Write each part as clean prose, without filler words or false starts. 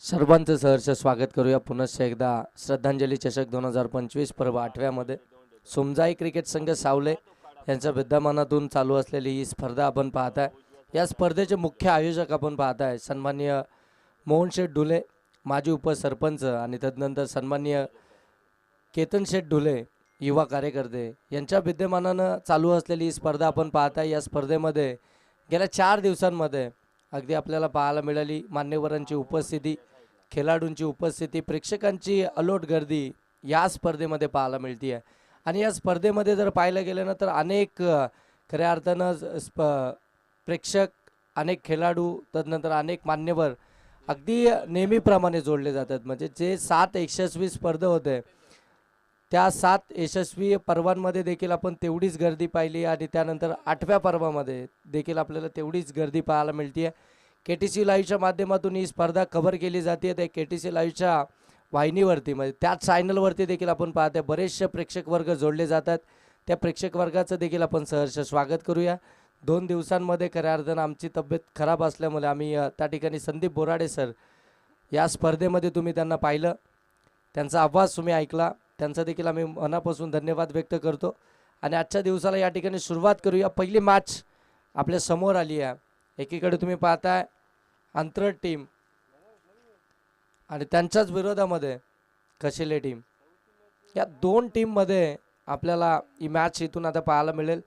सर्वांचं सहर्ष स्वागत करूया पुनश्च एकदा श्रद्धांजली चषक 2025 पर्व 8व्यामध्ये सोमजाई क्रिकेट संघ सावले यांच्या विद्यमानातून चालू असलेली ही स्पर्धा आपण पाहताय। या स्पर्धेचे मुख्य आयोजक आपण पाहताय सन्माननीय मोहन शेठ ढुले माजी उपसरपंच आणि तदनंतर सन्माननीय केतन शेठ ढुले युवा कार्यकर्ते यांच्या विद्यमानानं चालू असलेली ही स्पर्धा आपण पाहताय। या स्पर्धेमध्ये गेल्या 4 दिवसांमध्ये अगदी आपल्याला पाहायला मिळाली मान्यवरांची उपस्थिती, खेळाडूंची उपस्थिती, प्रेक्षकांची अलोट गर्दी या स्पर्धेमध्ये पाहायला मिळते आहे। आणि या स्पर्धेमध्ये जर पाहिलं गेलं ना तर अनेक खऱ्या अर्थानं प्रेक्षक, अनेक खेळाडू, तदनंतर अनेक मान्यवर अगदी नेहमीप्रमाणे जोडले जातात। म्हणजे जे 7 यशस्वी स्पर्धा होते त्या 7 यशस्वी पर्वांमध्ये देखील आपण तेवढीच गर्दी पाहिली आणि त्यानंतर 8व्या पर्वामध्ये देखील आपल्याला तेवढीच गर्दी पाहायला मिळते आहे। KTC लाईव्हच्या माध्यमातून ही स्पर्धा कव्हर केली जाते। त्या KTC लाईव्हच्या वाहिनीवरती म्हणजे त्याच चॅनलवरती देखील आपण पाहते बरेचसे प्रेक्षक वर्ग जोडले जातात। त्या प्रेक्षक वर्गाचं देखील आपण सहर्ष स्वागत करूया। 2 दिवसांमध्ये खऱ्या अर्थानं आमची तब्येत खराब असल्यामुळे आम्ही त्या ठिकाणी संदीप बोराडे सर या स्पर्धेमध्ये तुम्ही त्यांना पाहिलं, त्यांचा आवाज तुम्ही ऐकला, त्यांचा देखील आम्ही मनापासून धन्यवाद व्यक्त करतो। आणि आजच्या दिवसाला या ठिकाणी सुरुवात करूया। पहिली मॅच आपल्या समोर आली आहे। एकीकडे तुम्ही पाहताय अंतरट टीम आणि त्यांच्याच विरोधामध्ये कशेले टीम, या 2 टीममध्ये आपल्याला ही मॅच इथून आता पाहायला मिळेल।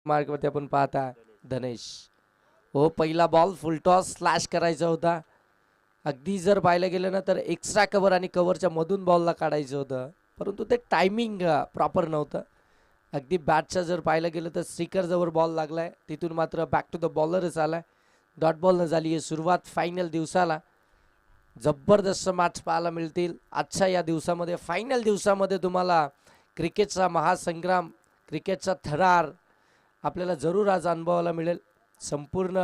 मार्कवरती आपण पाहता धनेश, हो पहिला बॉल फुलटॉस स्लॅश करायचा होता। अगदी जर पाहिलं गेलं ना तर एक्स्ट्रा कव्हर आणि कव्हरच्या मधून बॉलला काढायचं होतं, परंतु ते टायमिंग प्रॉपर नव्हतं। अगदी बॅटच्या जर पाहिलं गेलं तर स्ट्रिकर जवळ बॉल लागलाय, तिथून मात्र बॅक टू द बॉलरच आलाय। डॉट बॉलनं झाली आहे सुरुवात फायनल दिवसाला। जबरदस्त मॅच पाहायला मिळतील आजच्या या दिवसामध्ये। फायनल दिवसामध्ये तुम्हाला क्रिकेटचा महासंग्राम, क्रिकेटचा थरार आपल्याला जरूर आज अनुभवायला मिळेल। संपूर्ण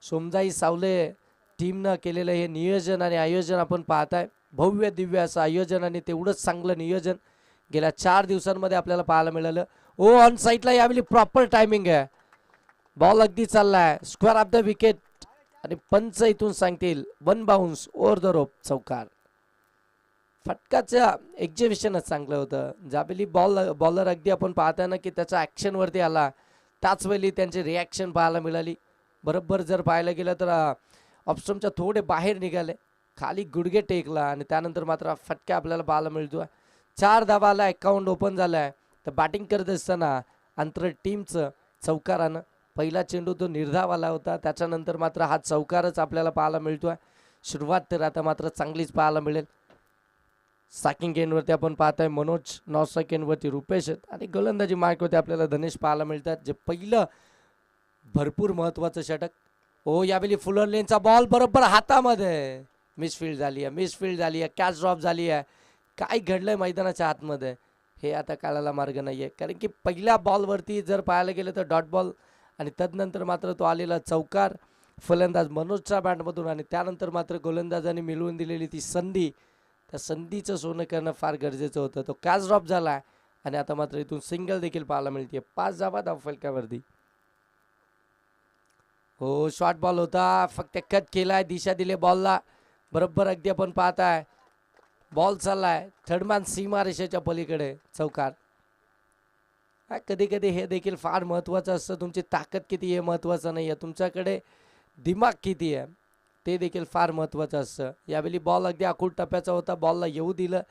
सोमजाई सावले टीमनं केलेलं हे नियोजन आणि आयोजन आपण पाहताय, भव्य दिव्य असं आयोजन आणि तेवढंच चांगलं नियोजन गेल्या 4 दिवसांमध्ये आपल्याला पाहायला मिळालं। ओ ऑन साईडला यावेळी प्रॉपर टायमिंग आहे, बॉल अगदी चाललाय स्क्वेअर ऑफ द विकेट आणि पंच इथून सांगतील 1 बाउन्स ओव्हर द रोप, चौकार। फटकाचं एक्झिबिशनच चांगलं होतं। ज्यावेळी बॉलर अगदी आपण पाहताना की त्याच्या ॲक्शनवरती आला त्याच वेळी त्यांची रिॲक्शन पाहायला मिळाली। बरोबर जर पाहायला गेलं तर ऑप्शनच्या थोडे बाहेर निघाले, खाली गुडघे टेकला आणि त्यानंतर मात्र फटका आपल्याला पाहायला मिळतो। 4 धावाला अकाउंट ओपन झाला आहे। तर बॅटिंग करत असताना अंतरट टीमचं चौकारानं पहिला चेंडू तो निर्धाव आला होता, त्याच्यानंतर मात्र हा चौकारच आपल्याला पाहायला मिळतोय। सुरुवात तर आता मात्र चांगलीच पाहायला मिळेल। स्ट्रायकिंग एंडवरती आपण पाहताय मनोज, नॉन स्ट्रायकिंग एंडवरती रुपेश आणि गोलंदाजी मार्कवरती आपल्याला धनेश पाहायला मिळतात। जे पहिलं भरपूर महत्त्वाचं षटक, ओ यावेळी फुलर लेनचा बॉल बरोबर हातामध्ये, मिसफील्ड झाली आहे, मिसफील्ड झाली आहे, कॅच ड्रॉप झाली आहे। काय घडलंय मैदानाच्या आतमध्ये हे आता कळायला मार्ग नाही आहे, कारण की पहिल्या बॉलवरती जर पाहायला गेलं तर डॉट बॉल आणि तदनंतर मात्र तो आलेला चौकार फलंदाज मनोजच्या बॅटमधून आणि त्यानंतर मात्र गोलंदाजांनी मिळवून दिलेली ती संधी, त्या संधीचं सोनं करणं फार गरजेचं होतं। तो कॅच ड्रॉप झाला आणि आता मात्र इथून सिंगल देखील पाहायला मिळते। 5 धावा धावफलकावरती। हो शॉर्ट बॉल होता, फक्त कट केलाय, दिशा दिले बॉलला बरोबर। अगदी आपण पाहताय बॉल चाललाय थर्डमॅन सीमारेषेच्या पलीकडे, चौकार। कधी कधी हे देखील फार महत्त्वाचं असतं, तुमची ताकद किती हे महत्त्वाचं नाही आहे, तुमच्याकडे दिमाग किती आहे ते देखील फार महत्त्वाचं असतं। यावेळी बॉल अगदी आखूड टप्प्याचा होता, बॉलला येऊ दिलं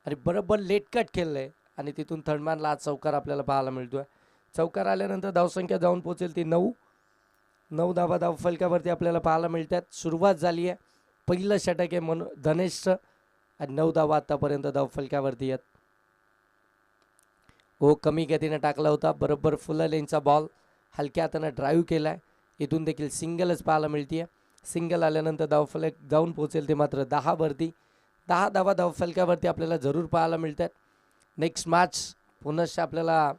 आणि बरोबर लेट कट खेळलंय आणि तिथून थर्डमॅनला आज चौकार आपल्याला पाहायला मिळतोय। चौकार आल्यानंतर धावसंख्या जाऊन पोहोचेल ती 9 धावा धावफलकावरती आपल्याला पाहायला मिळतात। सुरुवात झाली आहे, पहिलं षटक आहे धनेशचं आणि 9 धावा आतापर्यंत धावफलकावरती आहेत। हो कमी गतीने टाकला होता, बरोबर फुल लेनचा बॉल हलक्या हाताने ड्राईव्ह केलाय, इथून देखील सिंगलच पाहायला मिळते। सिंगल आल्यानंतर धावफलक जाऊन पोहोचेल ते मात्र 10 वरती। 10 धावा धावफलकावरती आपल्याला जरूर पाहायला मिळतात। नेक्स्ट मॅच पुनश्च आपल्याला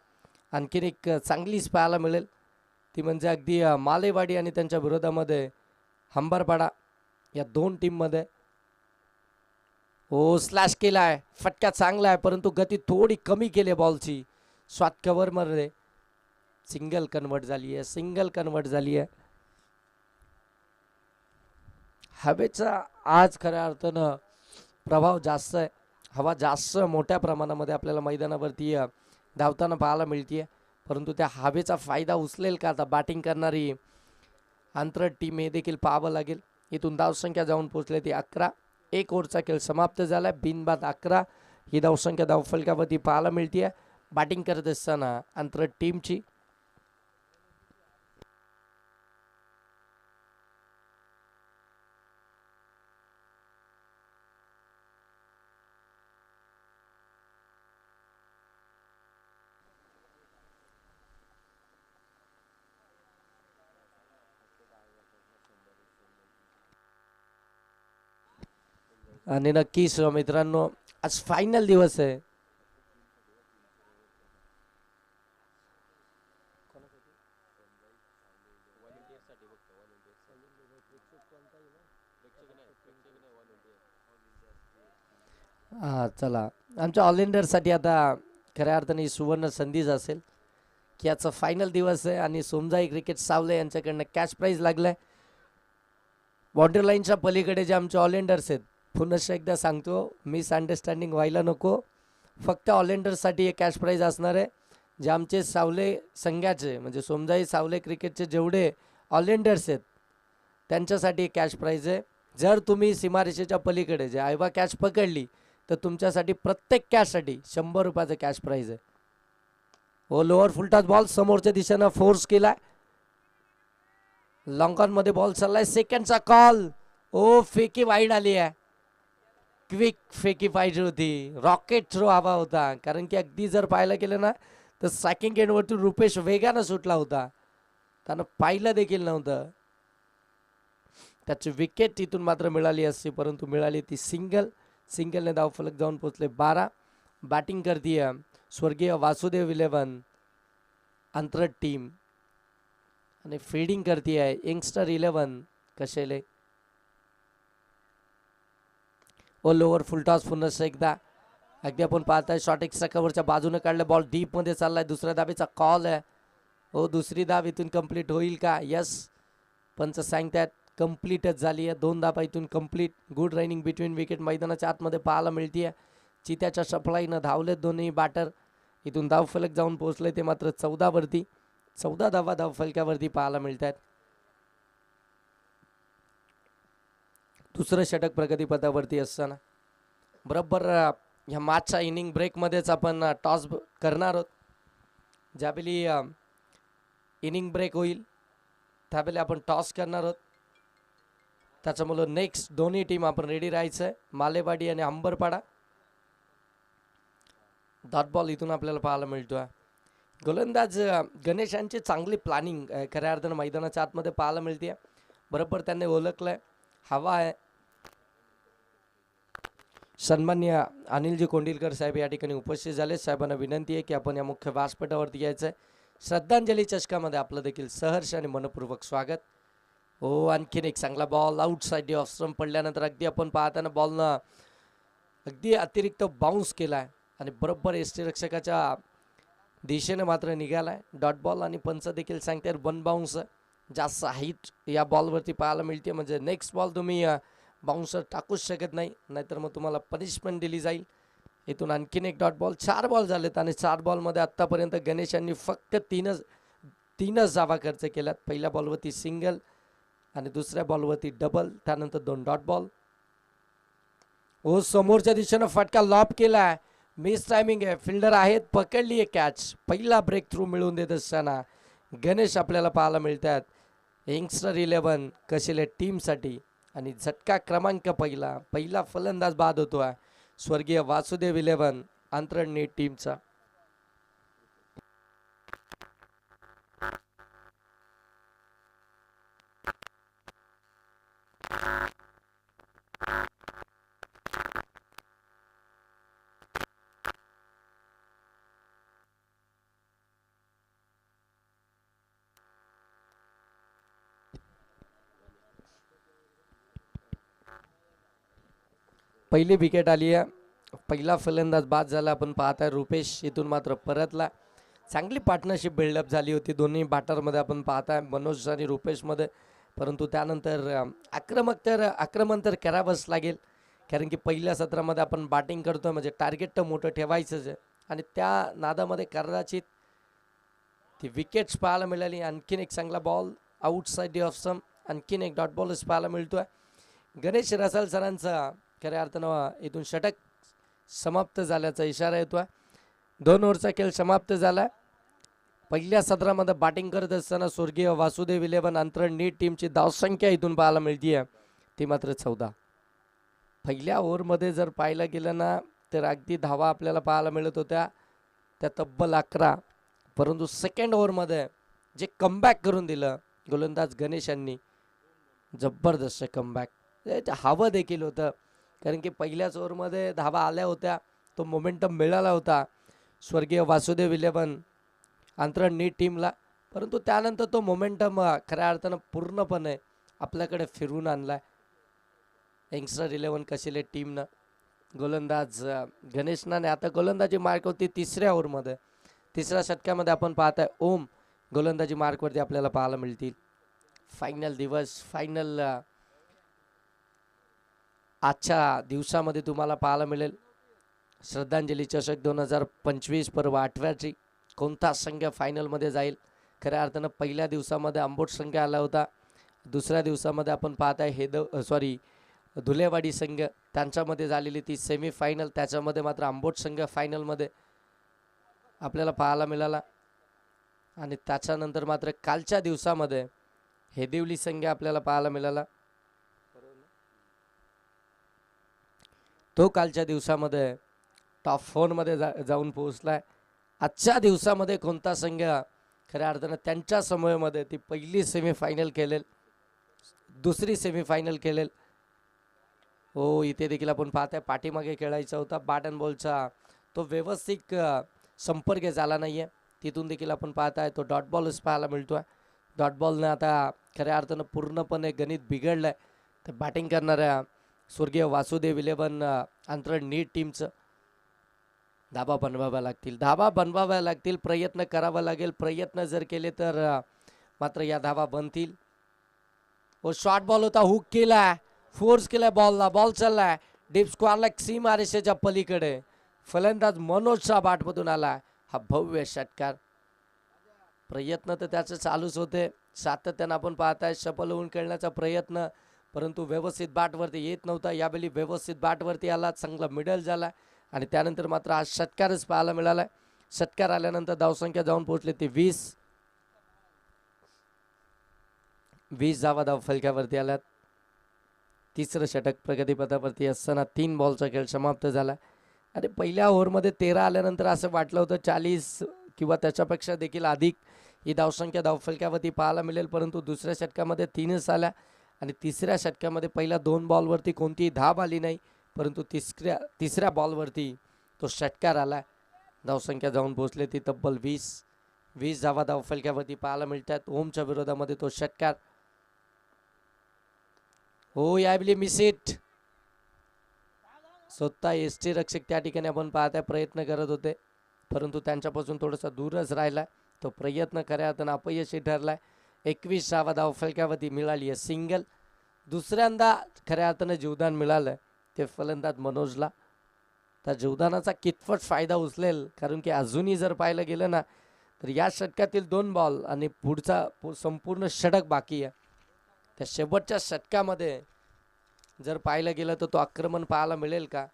आणखीन एक चांगलीच पाहायला मिळेल, ती म्हणजे अगदी मालेवाडी आणि त्यांच्या विरोधामध्ये हंबरपाडा या दोन टीममध्ये. हो, स्लॅश केला आहे, फटका चांगला आहे, परंतु गती थोडी कमी केली आहे बॉलची. शॉट कव्हरमध्ये सिंगल कन्वर्ट झाली आहे, सिंगल कन्वर्ट झाली आहे. हवेचा आज खऱ्या अर्थानं प्रभाव जास्त आहे. हवा जास्त मोठ्या प्रमाणामध्ये आपल्याला मैदानावरती धावताना पाहायला मिळते, परंतु त्या हवेचा फायदा उचलेल का आता बॅटिंग करणारी आंतरट टीम हे देखील पाहावं लागेल. इथून धावसंख्या जाऊन पोहोचले ती 11. एक ओव्हरचा खेळ समाप्त झाला, बिनबाद 11 ही धावसंख्या धावफलकावरती पाहायला मिळते बॅटिंग करत असताना आंतरट टीमची. आणि नक्कीच मित्रांनो, आज फायनल दिवस आहे. हां, चला, आमच्या ऑल इंडियासाठी आता खऱ्या अर्थाने सुवर्ण संधीच असेल की याचा फायनल दिवस आहे आणि सोमजाई क्रिकेट सावले यांच्याकडनं कॅश प्राईज लागलाय. बाउंड्री लाईनच्या पलीकडे जे आमचे ऑल इंडियर्स आहेत, पुन्हा एकदा सांगतो, मिसअंडरस्टँडिंग व्हायला नको. फक्त ऑल इंडियर्ससाठी हे कॅश प्राईज असणार आहे. जे आमचे सावले संघाचे म्हणजे सोमजाई सावले क्रिकेटचे जेवढे ऑल इंडियर्स आहेत त्यांच्यासाठी कॅश प्राईज आहे. जर तुम्ही सीमारेषेच्या पलीकडे जे आयवा कॅच पकडली तर तुमच्यासाठी प्रत्येक कॅचसाठी 100 रुपयाचं कॅश प्राईज आहे. हो, लोअर फुलटॉस बॉल समोरच्या दिशेनं फोर्स केलाय, लॉंग ऑनमध्ये बॉल चाललाय, सेकंडचा कॉल. ओ, फेकी वाईड आली आहे, क्विक फेकी पाहिजे होती, रॉकेट थ्रो हवा होता, कारण की अगदी जर पाहायला गेलं ना तर सेकंड एंडवरती रुपेश वेगानं सुटला होता, त्यानं पाहिलं देखील नव्हतं. त्याची विकेट तिथून मात्र मिळाली असती, परंतु मिळाली ती सिंगल. सिंगलने धावफलक जाऊन पोचले 12. बॅटिंग करतीये स्वर्गीय वासुदेव 11 आंतरट टीम आणि फिल्डिंग करतीये यंगस्टर 11 कशेले. ओ, लोअर फुलटॉस पुन्हा एकदा अगदी आपण पाहताय शॉर्ट एक्स्ट्रा कव्हरच्या बाजूने काढलं, बॉल डीप मध्ये चाललाय, दुसऱ्या धाबेचा कॉल आहे. हो, दुसरी धाव इथून कंप्लीट होईल का? यस, पंच सांगतायत कंप्लीटच झाली आहे. 2 धाबा इथून complete. Good running between wicket मैदानाच्या आतमध्ये पाहायला मिळतीये. चित्याच्या सप्लाईनं धावलेत दोन्ही बॅटर. इथून धावफलक जाऊन पोहोचले ते मात्र 14 वरती. 14 धावा धावफलकावरती पाहायला मिळत आहेत. दुसरं षटक प्रगतीपथावरती असताना बरोबर ह्या मॅचच्या इनिंग ब्रेकमध्येच आपण टॉस करणार आहोत. ज्यावेळी इनिंग ब्रेक होईल त्यावेळी आपण टॉस करणार आहोत. त्याच्यामुळं नेक्स्ट दोन्ही टीम आपण रेडी राहायचं आहे. मालेवाडी आणि हंबरपाडा. डॉट बॉल इथून आपल्याला पाहायला मिळतोय. गोलंदाज गणेशांची चांगली प्लॅनिंग खऱ्या अर्थानं मैदानाच्या आतमध्ये पाहायला मिळते. बरोबर त्यांनी ओळखलंय हवा आहे. सन्मान्य अनिलजी कोंडिलकर साहेब या ठिकाणी उपस्थित झाले. साहेबांना विनंती आहे की आपण या मुख्य व्यासपीठावरती यायचं आहे. श्रद्धांजली चषकामध्ये आपलं देखील सहर्ष आणि मनपूर्वक स्वागत. हो, आणखीन एक चांगला ball out side off stump पडल्यानंतर अगदी आपण पाहताना बॉलनं अगदी अतिरिक्त बाउन्स केला आहे आणि बरोबर यष्टीरक्षकाच्या दिशेने मात्र निघालाय डॉट बॉल. आणि पंच देखील सांगतात 1 बाउन्स. जास्त हाईट या बॉलवरती पाहायला मिळते, म्हणजे नेक्स्ट बॉल तुम्ही बाउन्सर टाकूच शकत नाही, नाहीतर मग तुम्हाला पनिशमेंट दिली जाईल. इथून आणखीन एक डॉट बॉल. 4 बॉल झालेत आणि 4 बॉलमध्ये आत्तापर्यंत गणेशांनी फक्त तीनच धावा खर्च केल्यात. पहिल्या बॉलवरती सिंगल आणि दुसऱ्या बॉलवरती डबल, त्यानंतर 2 डॉट बॉल. हो, समोरच्या दिशेनं फटका लॉब केला. मिस टायमिंग आहे, फिल्डर आहेत, पकडली आहे कॅच. पहिला ब्रेक थ्रू मिळवून देत असताना गणेश आपल्याला पाहायला मिळतात. यंगस्टर 11 कशेले टीमसाठी आणि झटका क्रमांक पहिला फलंदाज बाद होतो आहे स्वर्गीय वासुदेव 11 आंतरणी टीमचा. पहिली विकेट आली आहे. पहिला फलंदाज बाद झाला. आपण पाहताय रुपेश इथून मात्र परतला. चांगली पार्टनरशिप बिल्डअप झाली होती दोन्ही बॅटरमध्ये आपण पाहताय मनोज आणि रुपेशमध्ये. परंतु त्यानंतर आक्रमण तर करावंच लागेल, कारण की पहिल्या सत्रामध्ये आपण बॅटिंग करतो म्हणजे टार्गेट तर मोठं ठेवायचंच आहे. आणि त्या नादामध्ये कदाचित ती विकेट्स पाहायला मिळाली. आणखीन एक चांगला बॉल आउटसाईड ऑफ सम, आणखीन एक डॉट बॉलच पाहायला मिळतोय. गणेश रसाल सरांचा खऱ्या अर्थानं इथून षटक समाप्त झाल्याचा इशारा येतोय. 2 ओव्हरचा खेळ समाप्त झाला. पहिल्या सत्रामध्ये बॅटिंग करत असताना स्वर्गीय वासुदेव 11 अंतरण टीमची धावसंख्या इथून पाहायला मिळते ती मात्र 14. पहिल्या ओव्हरमध्ये जर पाहायला गेलं ना तर अगदी धावा आपल्याला पाहायला मिळत होत्या त्या तब्बल 11. परंतु सेकंड ओव्हरमध्ये जे कमबॅक करून दिलं गोलंदाज गणेश यांनी, जबरदस्त कमबॅक, हवं देखील होतं. कारण की पहिल्याच ओव्हरमध्ये धावा आल्या होत्या, तो मोमेंटम मिळाला होता स्वर्गीय वासुदेव 11 अंतरण टीमला. परंतु त्यानंतर तो मोमेंटम खऱ्या अर्थानं पूर्णपणे आपल्याकडे फिरवून आणला यंगस्टर 11 कशिले टीमनं. गोलंदाज गणेशनाने आता गोलंदाजी मार्क होती तिसऱ्या ओव्हरमध्ये. तिसऱ्या षटकामध्ये आपण पाहताय ओम गोलंदाजी मार्कवरती आपल्याला पाहायला मिळतील. फायनल दिवस, फायनल आजच्या दिवसामध्ये तुम्हाला पाहायला मिळेल श्रद्धांजली चषक 2025 पर्व 8व्याची कोणता संघ फायनलमध्ये जाईल. खऱ्या अर्थानं पहिल्या दिवसामध्ये आंबोट संघ आला होता. दुसऱ्या दिवसामध्ये आपण पाहताय धुलेवाडी संघ, त्यांच्यामध्ये झालेली ती सेमीफायनल, त्याच्यामध्ये मात्र आंबोट संघ फायनलमध्ये आपल्याला पाहायला मिळाला. आणि त्याच्यानंतर मात्र कालच्या दिवसामध्ये हेदिवली संघ आपल्याला पाहायला मिळाला. तो कालच्या दिवसामध्ये टॉप 4 मध्ये जाऊन पोहोचलाय. आजच्या दिवसामध्ये कोणता संघ खऱ्या अर्थानं त्यांच्या समूहामध्ये ती पहिली सेमीफायनल खेळेल, दुसरी सेमीफायनल खेळेल. हो, इथे देखील आपण पाहताय पाठीमागे खेळायचा होता बॅट अँड बॉलचा, तो व्यवस्थित संपर्क झाला नाहीये. तिथून देखील आपण पाहताय तो डॉट बॉलच पाहायला मिळतोय. डॉट बॉलने आता खऱ्या अर्थानं पूर्णपणे गणित बिघडलंय. तर बॅटिंग करणाऱ्या स्वर्गीय वासुदेव 11 अंतरण टीमचं धाबा बनवाव्या लागतील, प्रयत्न करावा लागेल. प्रयत्न जर केले तर मात्र या धाबा बनतील. वो शॉर्ट बॉल होता, हुक केला, फोर्स केला बॉलला, बॉल चाललाय डीप स्क्वेअरला सीमा रेषेच्या पलीकडे. फलंदाज मनोजचा बॅटमधून आला हा भव्य षटकार. प्रयत्न तर त्याचे चालूच होते सातत्यानं आपण पाहताय, सफल होऊन खेळण्याचा प्रयत्न, परंतु व्यवस्थित बॅटवरती येत नव्हता. यावेळी व्यवस्थित बॅटवरती आला, चांगला मिडल झाला आणि त्यानंतर मात्र आज षटकारच पाहायला मिळाला. षटकार आल्यानंतर धावसंख्या जाऊन पोहोचले ते 20 धावा धाव फलक्यावरती आल्यात. तिसरं षटक प्रगतीपथावरती असताना 3 बॉलचा खेळ समाप्त झाला. आणि पहिल्या ओव्हरमध्ये 13 आल्यानंतर असं वाटलं होतं 40 किंवा त्याच्यापेक्षा देखील अधिक ही धावसंख्या धावफलक्यावरती पाहायला मिळेल. परंतु दुसऱ्या षटकामध्ये 3च आल्या आणि तिसऱ्या षटकामध्ये पहिल्या 2 बॉलवरती कोणतीही धाव आली नाही, परंतु तिसऱ्या बॉलवरती तो षटकार आला. धावसंख्या जाऊन पोहोचले ती तब्बल 20 धावा धावफलक्यावरती पाहायला मिळतात. ओमच्या विरोधामध्ये तो षटकार. हो, यावेळी मिसिट. स्वतः एसटी रक्षक त्या ठिकाणी आपण पाहताय प्रयत्न करत होते, परंतु त्यांच्यापासून थोडासा दूरच राहिला. तो प्रयत्न खऱ्या अर्थानं अपयशी ठरलाय. 21 धावा धावफलक्यावरती मिळाली आहे सिंगल. दुसऱ्यांदा खऱ्या अर्थानं जीवदान मिळालं ते फलंदाज मनोजला. त्या जीवदानाचा कितपत फायदा उचलेल, कारण की अजूनही जर पाहायला गेलं ना तर या षटकातील 2 बॉल आणि पुढचा संपूर्ण षटक बाकी आहे. त्या शेवटच्या षटकामध्ये जर पाहायला गेलं तर तो आक्रमण पाहायला मिळेल का?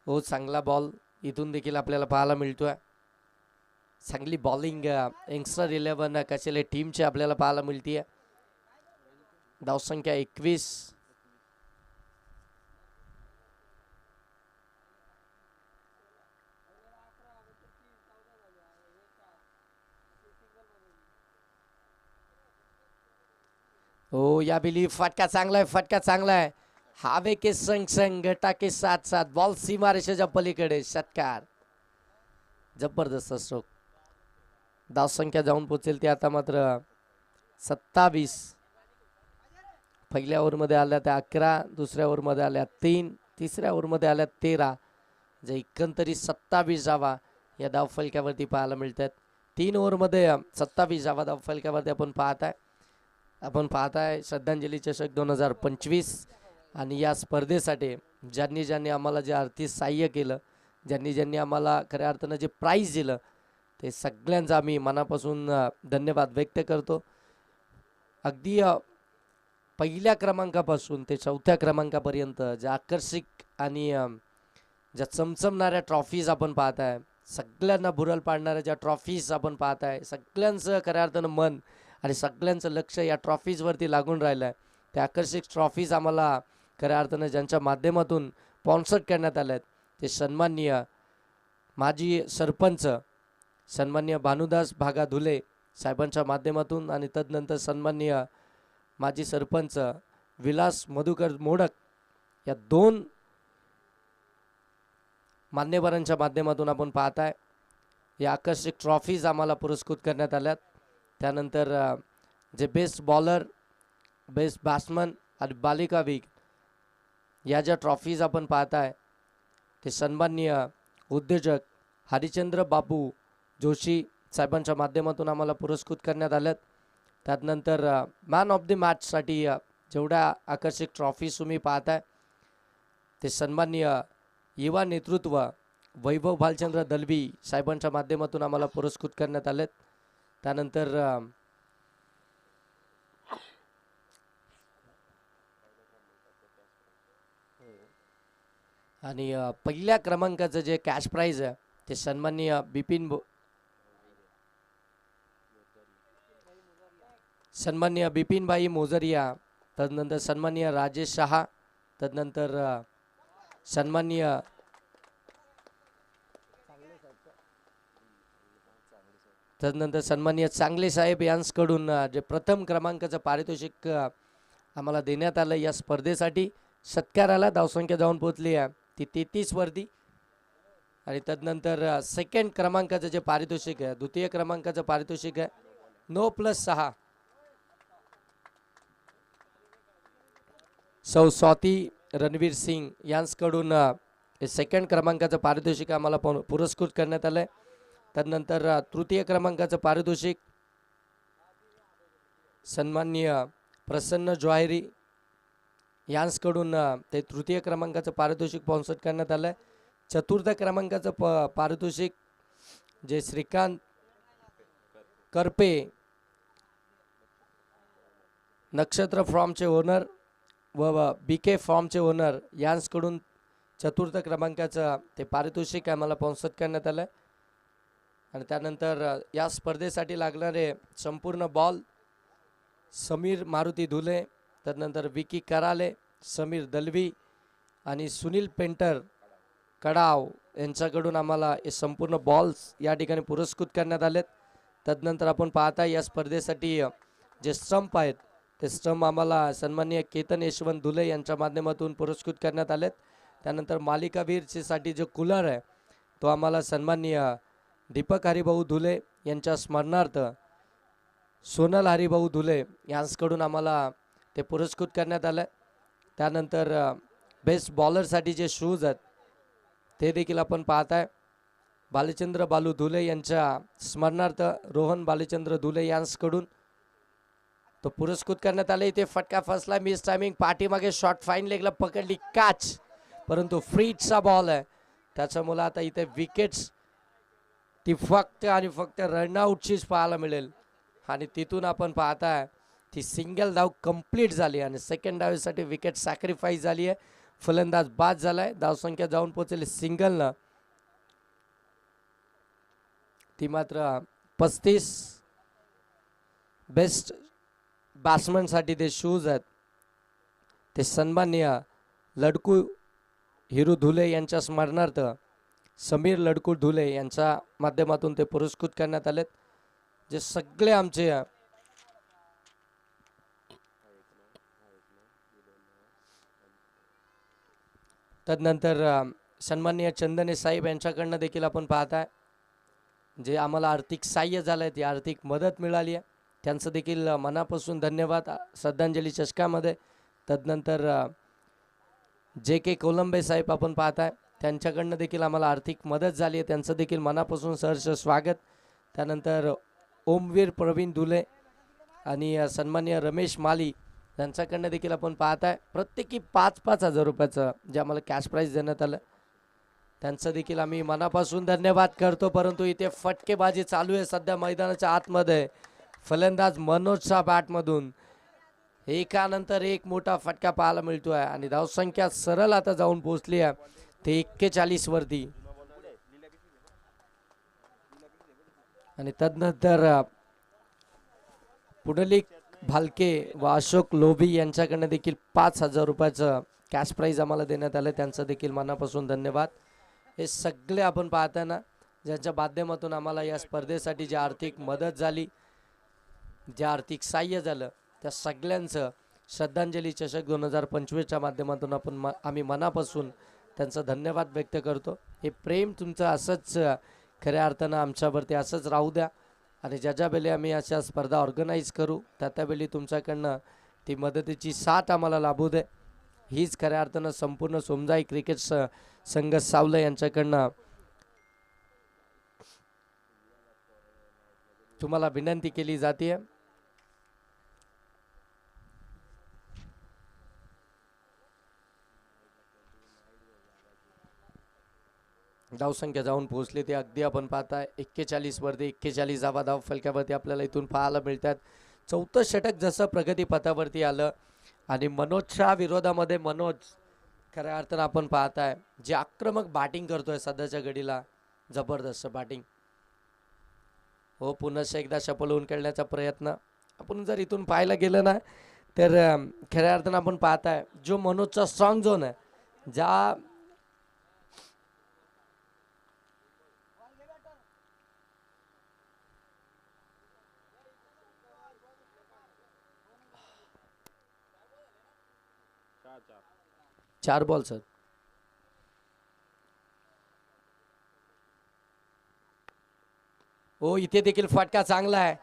हो, चांगला बॉल इथून देखील आपल्याला पाहायला मिळतोय. चांगली बॉलिंग यंगस्टर 11 कशेले टीमची आपल्याला पाहायला मिळतीये. धावसंख्या 21. हो, या बिली फटका चांगला आहे, हवे के संग घटा के साथ बॉल सीमा रेषेच्या पलीकडे षटकार. जबरदस्त स्ट्रोक. धावसंख्या जाऊन पोहोचेल ती आता मात्र 27. पहिल्या ओव्हरमध्ये आल्या त्या 11, दुसऱ्या ओव्हरमध्ये आल्या 3, तिसऱ्या ओव्हरमध्ये आल्या 13, जे एकंदरीत 27 धावा या धावफलक्यावरती पाहायला मिळतात. 3 ओव्हरमध्ये 27 धावा धावफलक्यावरती आपण पाहताय श्रद्धांजली चषक 2025. आणि या स्पर्धेसाठी ज्यांनी आम्हाला जे आर्थिक सहाय्य केलं, ज्यांनी आम्हाला खऱ्या अर्थानं जे प्राईज दिलं, ते सगळ्यांचं आम्ही मनापासून धन्यवाद व्यक्त करतो. अगदी पहिल्या क्रमांकापासून ते 4थ्या क्रमांकापर्यंत ज्या आकर्षक आणि ज्या चमचमणाऱ्या ट्रॉफीज आपण पाहताय, सगळ्यांना भुरळ पाडणाऱ्या ज्या ट्रॉफीज आपण पाहताय, सगळ्यांचं खऱ्या अर्थानं मन आणि सगळ्यांचं लक्ष या ट्रॉफीजवरती लागून राहिलं आहे. त्या आकर्षक ट्रॉफीज आम्हाला खऱ्या अर्थानं ज्यांच्या माध्यमातून स्पॉन्सर करण्यात आल्या आहेत, ते सन्माननीय माजी सरपंच सन्माननीय भानुदास भागा धुले साहेबांच्या माध्यमातून, आणि तदनंतर सन्माननीय माजी सरपंच विलास मधुकर मोडक या 2 मान्यवरांच्या माध्यमातून आपण पाहताय या आकर्षक ट्रॉफीज आम्हाला पुरस्कृत करण्यात आल्यात. त्यानंतर जे बेस्ट बॉलर, बेस्ट बॅट्समन आणि बालिका वीक या ज्या ट्रॉफीज आपण पाहताय, ते सन्माननीय उद्योजक हरिचंद्र बाबू जोशी साहेबांच्या माध्यमातून आम्हाला पुरस्कृत करण्यात आल्यात. त्यानंतर मॅन ऑफ द मॅचसाठी जेवढ्या आकर्षक ट्रॉफीज तुम्ही पाहताय, ते सन्माननीय युवा नेतृत्व वैभव भालचंद्र दलवी साहेबांच्या माध्यमातून आम्हाला पुरस्कृत करण्यात आलेत. त्यानंतर आणि पहिल्या क्रमांकाचं जे कॅश प्राईज आहे, ते सन्माननीय बिपिनभाई मोजरिया, तदनंतर सन्माननीय राजेश शहा, तदनंतर सन्माननीय चांगले साहेब यांच्याकडून जे प्रथम क्रमांकाचं पारितोषिक आम्हाला देण्यात आलं या स्पर्धेसाठी. सत्काराला धावसंख्या जाऊन पोहोचली आहे ती 33 वरती. आणि तदनंतर सेकंड क्रमांकाचं जे पारितोषिक आहे, द्वितीय क्रमांकाचं पारितोषिक आहे 9+6 सौ स्वाती रणवीर सिंग यांच्याकडून सेकंड क्रमांकाचं पारितोषिक आम्हाला पुरस्कृत करण्यात आलं आहे. तदनंतर तृतीय क्रमांकाचं पारितोषिक सन्माननीय प्रसन्न जोहारी यांच्याकडून ते तृतीय क्रमांकाचं पारितोषिक स्पॉन्सर करण्यात आलं आहे. चतुर्थ क्रमांकाचं पारितोषिक जे श्रीकांत करपे नक्षत्र फॉर्मचे ओनर व BK फॉर्मचे ओनर यांच्याकडून चतुर्थ क्रमांकाचं ते पारितोषिक आम्हाला स्पॉन्सर करण्यात आलं आहे. आणि त्यानंतर या स्पर्धेसाठी लागणारे संपूर्ण बॉल समीर मारुती धुले, त्यानंतर विकी कराले, समीर दलवी आणि सुनील पेंटर कडाव यांच्याकडून आम्हाला हे संपूर्ण बॉल्स या ठिकाणी पुरस्कृत करण्यात आलेत. तदनंतर आपण पाहता या स्पर्धेसाठी जे स्टंप आहेत, ते स्टंप आम्हाला सन्माननीय केतन यशवंत धुले यांच्या माध्यमातून पुरस्कृत करण्यात आलेत. त्यानंतर मालिकावीरसाठी जो कूलर आहे, तो आम्हाला सन्माननीय दीपक हरिभाऊ धुले यांच्या स्मरणार्थ सोनल हरिभाऊ धुले यांच्याकडून आम्हाला ते पुरस्कृत करण्यात आलं. त्यानंतर बेस्ट बॉलरसाठी जे शूज आहेत, ते देखील आपण पाहताय बालचंद्र बालू धुले यांच्या स्मरणार्थ रोहन बालचंद्र धुले यांच्याकडून तो पुरस्कृत करण्यात आले. इथे फटका फसला, मिस टायमिंग, पाठीमागे शॉर्ट फाईन लेगला पकडली कॅच, परंतु फ्रीजचा बॉल आहे, त्याच्यामुळे आता इथे विकेट्स ती फक्त आणि फक्त रनआउटचीच पाहायला मिळेल. आणि तिथून आपण पाहताय ती सिंगल धाव कंप्लीट झाली आणि सेकंड धावेसाठी विकेट सॅक्रिफाईस झाली आहे. फलंदाज बाद झालाय, धावसंख्या जाऊन पोहोचली सिंगलनं ती मात्र 35. बेस्ट बॅट्समनसाठी ते शूज आहेत, ते सन्माननीय लडकू हिरू धुले यांच्या स्मरणार्थ समीर लडकू धुले यांच्या माध्यमातून ते पुरस्कृत करण्यात आलेत. जे सगळे आमचे तदनंतर सन्माननीय चंदने साहेब यांच्याकडनं देखील आपण पाहताय जे आम्हाला आर्थिक सहाय्य झालं आहे, ती आर्थिक मदत मिळाली आहे, त्यांचं देखील मनापासून धन्यवाद. श्रद्धांजली चषकामध्ये तदनंतर जे के कोलंबे साहेब आपण पाहताय, त्यांच्याकडनं देखील आम्हाला आर्थिक मदत झाली आहे, त्यांचं देखील मनापासून सहर्ष स्वागत. त्यानंतर ओमवीर प्रवीण दुले आणि सन्माननीय रमेश माली यांच्याकडनं देखील आपण पाहताय, प्रत्येकी 5,000 रुपयाचं जे आम्हाला कॅश प्राईज देण्यात आलं, त्यांचं देखील आम्ही मनापासून धन्यवाद करतो. परंतु इथे फटकेबाजी चालू आहे सध्या मैदानाच्या आतमध्ये. फलंदाज मनोजच्या बॅटमधून एकानंतर एक मोठा फटका पाहायला मिळतो आहे आणि धावसंख्या सरळ आता जाऊन पोहोचली आहे ते 41 वरती. आणि तदनंतर पुंडलिक भालके व अशोक लोभी यांच्याकडनं देखील 5,000 रुपयाचं कॅश प्राईज आम्हाला देण्यात आलं, त्यांचं देखील मनापासून धन्यवाद. हे सगळे आपण पाहताना ज्यांच्या माध्यमातून आम्हाला या स्पर्धेसाठी जी आर्थिक मदत झाली, जे आर्थिक सहाय्य झालं, त्या सगळ्यांचं श्रद्धांजली चषक 2025च्या माध्यमातून आम्ही मनापासून त्यांचं धन्यवाद व्यक्त करतो. हे प्रेम तुमचं असंच खऱ्या अर्थानं आमच्यावरती असंच राहू द्या आणि ज्या वेळी आम्ही अशा स्पर्धा ऑर्गनाईज करू त्यावेळी तुमच्याकडनं ती मदतीची साथ आम्हाला लाभू दे, हीच खऱ्या अर्थानं संपूर्ण सोमजाई क्रिकेट संघ सावले यांच्याकडनं तुम्हाला विनंती केली जाते. धावसंख्या जाऊन पोहोचली ते अगदी आपण पाहताय 41 वरती 41 धाव फलक्यावरती आपल्याला इथून पाहायला मिळतात. चौथं षटक जसं प्रगतीपथावरती आलं आणि मनोजच्या विरोधामध्ये मनोज खऱ्या अर्थानं आपण पाहताय जे आक्रमक बॅटिंग करतोय सध्याच्या घडीला, जबरदस्त बॅटिंग. हो, पुन्हा एकदा शफल होऊन खेळण्याचा प्रयत्न आपण जर इथून पाहायला गेलं ना तर खऱ्या अर्थानं आपण पाहताय जो मनोजचा स्ट्रॉंग झोन आहे, ज्या चार बॉल सर. हो, इथे देखील फटका चांगला आहे,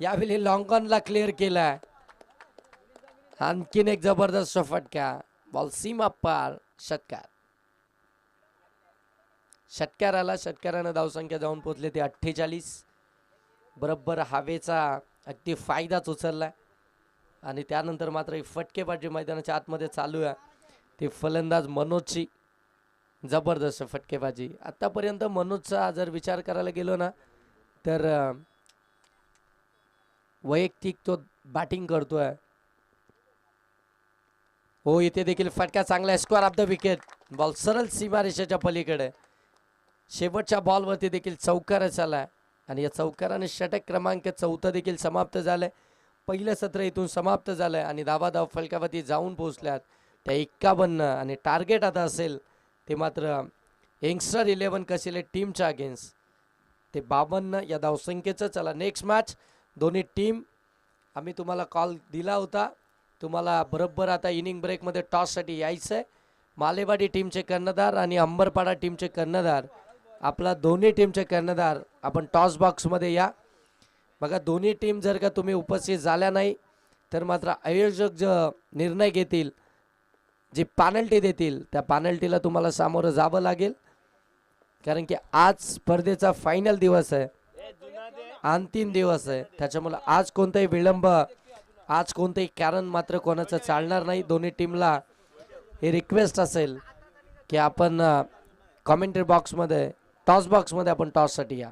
यावेळी लॉंग ऑनला क्लिअर केलाय. आणखीन एक जबरदस्त फटका, बॉल सीमा पार, षटकार. षटकार आला, षटकारानं धावसंख्या जाऊन पोहोचले ते 48. बरोबर हवेचा अगदी फायदाच उचललाय आणि त्यानंतर मात्र फटकेबाजी मैदानाच्या आतमध्ये चालू आहे. ते फलंदाज मनोजची जबरदस्त फटकेबाजी. आतापर्यंत मनोजचा जर विचार करायला गेलो ना तर वैयक्तिक तो बॅटिंग करतोय. हो, इथे देखील फटका चांगला आहे, square of the wicket, ball सरळ सीमारेषेच्या पलीकडे. शेवटच्या बॉलवरती देखील चौकार झालाय आणि या चौकाराने षटक क्रमांक 14 देखील समाप्त झालंय. पहिलं सत्र इथून समाप्त झालंय आणि धाव फलकावरती जाऊन पोहोचल्यात त्या 51 आणि टार्गेट आता असेल ते मात्र यंगस्टर 11 कसेले टीमच्या अगेन्स्ट ते 52 या धावसंख्येचं. चला नेक्स्ट मॅच दोन्ही टीम. आम्ही तुम्हाला कॉल दिला होता, तुम्हाला बरोबर आता इनिंग ब्रेकमध्ये टॉससाठी यायचं आहे. मालेवाडी टीमचे कर्णधार आणि अंबरपाडा टीमचे कर्णधार, आपला दोन्ही टीमचे कर्णधार आपण टॉस बॉक्समध्ये या. बघा, दोन्ही टीम जर का तुम्ही उपस्थित झाल्या नाही तर मात्र आयोजक जो निर्णय घेतील, जी पॅनल्टी देतील, त्या पॅनल्टीला तुम्हाला सामोरं जावं लागेल. कारण की आज स्पर्धेचा फायनल दिवस आहे, अंतिम दिवस आहे, त्याच्यामुळे आज कोणताही विलंब, आज कोणतेही कारण मात्र कोणाचं चालणार नाही. दोन्ही टीमला हे रिक्वेस्ट असेल की आपण कॉमेंट्री बॉक्समध्ये, टॉस बॉक्समध्ये आपण टॉससाठी या.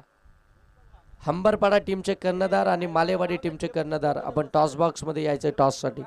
अंबरपाडा टीमचे कर्णधार आणि मालेवाडी टीमचे कर्णधार आपण टॉस बॉक्समध्ये यायचे टॉससाठी.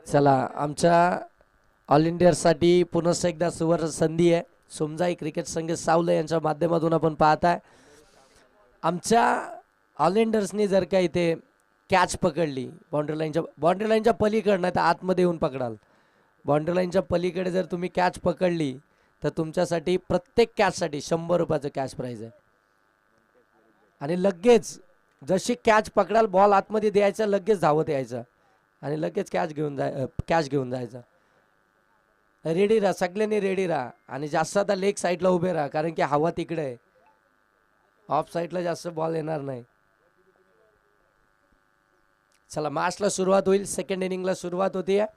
चला आमच्या ऑल इंडियासाठी पुन्हा एकदा सुवर्ण संधी आहे. सोमजाई क्रिकेट संघ सावले यांच्या माध्यमातून आपण पाहताय आमच्या ऑल इंडियर्सनी जर का इथे कॅच पकडली बाउंड्री लाईनच्या पलीकडे नाही तर आतमध्ये येऊन पकडाल. बाउंड्री लाईनच्या पलीकडे जर तुम्ही कॅच पकडली तर तुमच्यासाठी प्रत्येक कॅचसाठी 100 रुपयाचं कॅश प्राईज आहे. आणि लगेच जशी कॅच पकडाल बॉल आतमध्ये द्यायचा लगेच धावत यायचं आणि लगेच कॅच घेऊन जायचं. रेडी राहा सगळ्यांनी रेडी राहा आणि जास्त आता लेग साईडला उभे राहा कारण की हवा तिकडे आहे. ऑफ साईडला जास्त बॉल येणार नाही. चला मॅचला सुरुवात होईल. सेकंड इनिंगला सुरुवात होती आहे.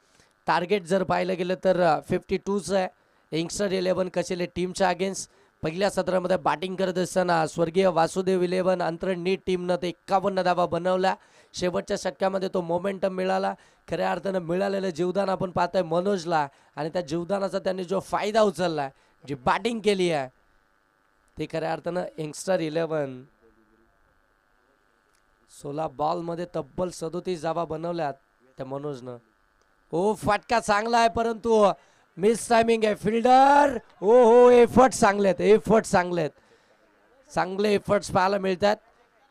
टार्गेट जर पाहिलं गेलं तर 52चं आहे. यंगस्टर 11 कसेले टीमच्या अगेन्स्ट. पहिल्या सत्रामध्ये बॅटिंग करत असताना स्वर्गीय वासुदेव 11 अंतरण नीट टीमनं ते 51 धावा बनवल्या. शेवटच्या षटकामध्ये तो मोमेंटम मिळाला. खऱ्या अर्थानं मिळालेलं जीवदान आपण पाहतोय मनोजला आणि त्या जीवदानाचा त्यांनी जो फायदा उचलला जी बॅटिंग केली आहे ते खऱ्या अर्थानं यंगस्टर 11 16 बॉलमध्ये तब्बल 37 धावा बनवल्यात त्या मनोजनं. हो फटका चांगला आहे परंतु मिस टायमिंग आहे. फिल्डर हो एफर्ट चांगले चांगले एफर्ट्स पाहायला मिळतात.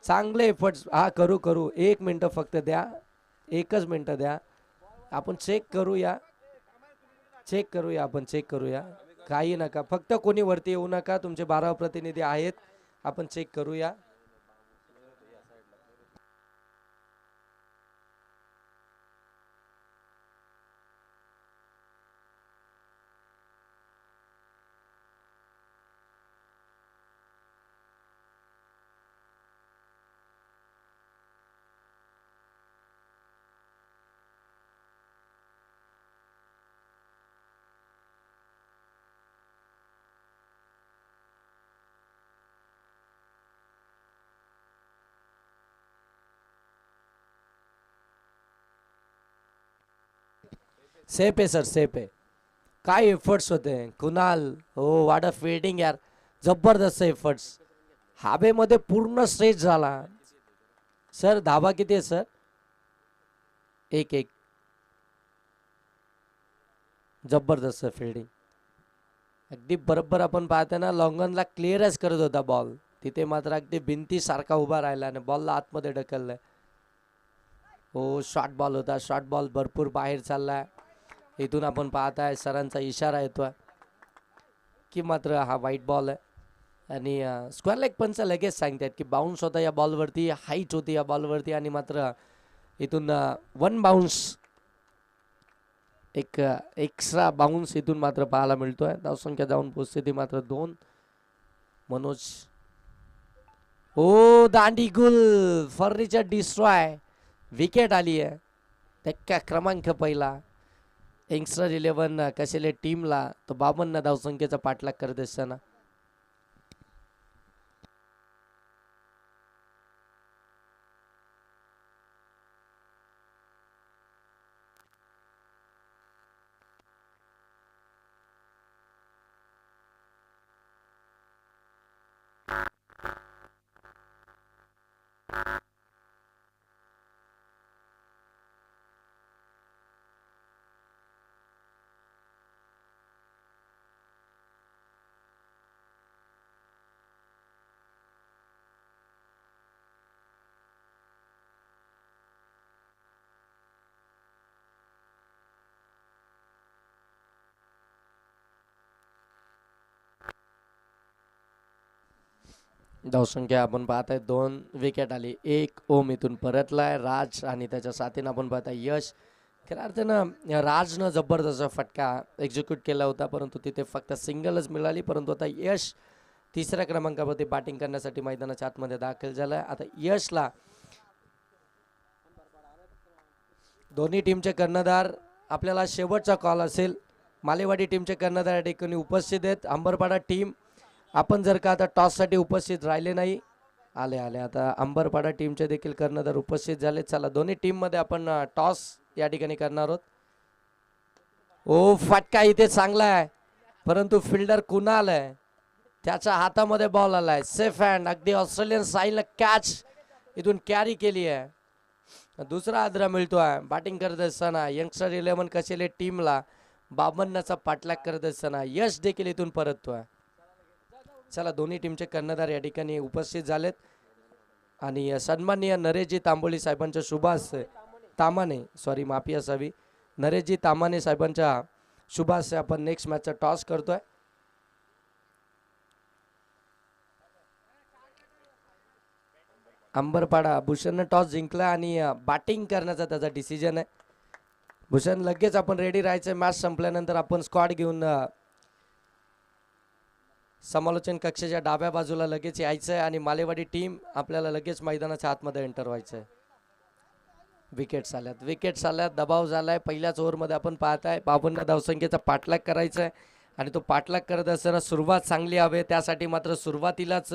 चांगले एफर्ट्स हा करू 1 मिनटं फक्त द्या. 1च मिनटं द्या. आपण चेक करूया काही नका फक्त कोणी वरती येऊ नका. तुमचे 12 प्रतिनिधी आहेत. आपण चेक करूया. सेफ आहे सर सेफ आहे. काय एफर्ट्स होते कुणाल. हो वाट अ फील्डिंग यार जबरदस्त एफर्ट्स. हवेमध्ये पूर्ण स्ट्रेच झाला. सर धावा किती आहे सर. 1-1. जबरदस्त फील्डिंग अगदी बरोबर. आपण पाहतो ना लॉंगनला क्लिअरच करत होता बॉल. तिथे मात्र अगदी भिंतीसारखा उभा राहिला आणि बॉलला आतमध्ये ढकललाय. हो शॉर्ट बॉल होता. शॉर्ट बॉल भरपूर बाहेर चाललाय. इथून आपण पाहताय सरांचा इशारा येतोय की मात्र हा वाईट बॉल आहे आणि स्क्वेअर लेग पंच लगेच सांगतात की बाउन्स होता या बॉलवरती. हाईट होती या बॉलवरती आणि मात्र इथून 1 बाउन्स एक एक्स्ट्रा बाउन्स इथून मात्र पाहायला मिळतोय. धावसंख्या जाऊन पोहोचते ती मात्र 2. मनोज ओ दांडी गुल फर्निचर डिस्ट्रॉय. विकेट आली आहे. धक्का क्रमांक पहिला. यंगस्टर 11 कसेले टीमला तो 52 धावसंख्येचा पाठलाग करत असताना धावसंख्या आपण पाहताय 2 विकेट आली. 1 ओम इथून परतलाय. राज आणि त्याच्या साथीनं आपण पाहताय यश. खऱ्या अर्थानं राजनं जबरदस्त फटका एक्झिक्यूट केला होता परंतु तिथे फक्त सिंगलच मिळाली. परंतु आता यश 3ऱ्या क्रमांकावरती बॅटिंग करण्यासाठी मैदानाच्या आतमध्ये दाखल झालाय. आता यशला दोन्ही टीमचे कर्णधार आपल्याला शेवटचा कॉल असेल. मालेवाडी टीमचे कर्णधार या ठिकाणी उपस्थित आहेत. अंबरपाडा टीम आपण जर का आता टॉससाठी उपस्थित राहिले नाही आले आता अंबरपाडा टीमचे देखील कर्णधार उपस्थित झाले. चला दोन्ही टीममध्ये आपण टॉस या ठिकाणी करणार आहोत. ओ फटका इथे चांगला आहे परंतु फिल्डर कुणाल आहे त्याच्या हातामध्ये बॉल आलाय. सेफ हँड अगदी ऑस्ट्रेलियन स्टाईलनं कॅच इथून कॅरी केली आहे. दुसरा आदरा मिळतोय बॅटिंग करत असताना यंगस्टर 11 कसेले टीमला 52चा पाठलाग करत असताना यश देखील इथून परततोय. चला दोन्ही टीमचे कर्णधार या ठिकाणी उपस्थित झालेत आणि सन्माननीय नरेशजी तांबोळी साहेबांच्या शुभास तामाने सॉरी माफी असावी नरेशजी तामाने साहेबांच्या शुभास आपण नेक्स्ट मॅचचा टॉस करतोय. अंबरपाडा भूषणनं टॉस जिंकला आणि बॅटिंग करण्याचा त्याचा डिसिजन आहे. भूषण लगेच आपण रेडी राहायचं. मॅच संपल्यानंतर आपण स्क्वॉड घेऊन समालोचन कक्षाच्या डाव्या बाजूला लगेच यायचं आहे आणि मालेवाडी टीम आपल्याला लगेच मैदानाच्या आतमध्ये एंटर व्हायचं आहे. विकेट्स आल्यात दबाव झालाय. पहिल्याच ओव्हरमध्ये आपण पाहताय 52 धावसंख्येचा पाठलाग करायचा आहे आणि तो पाठलाग करत असताना सुरुवात चांगली हवी. त्यासाठी मात्र सुरुवातीलाच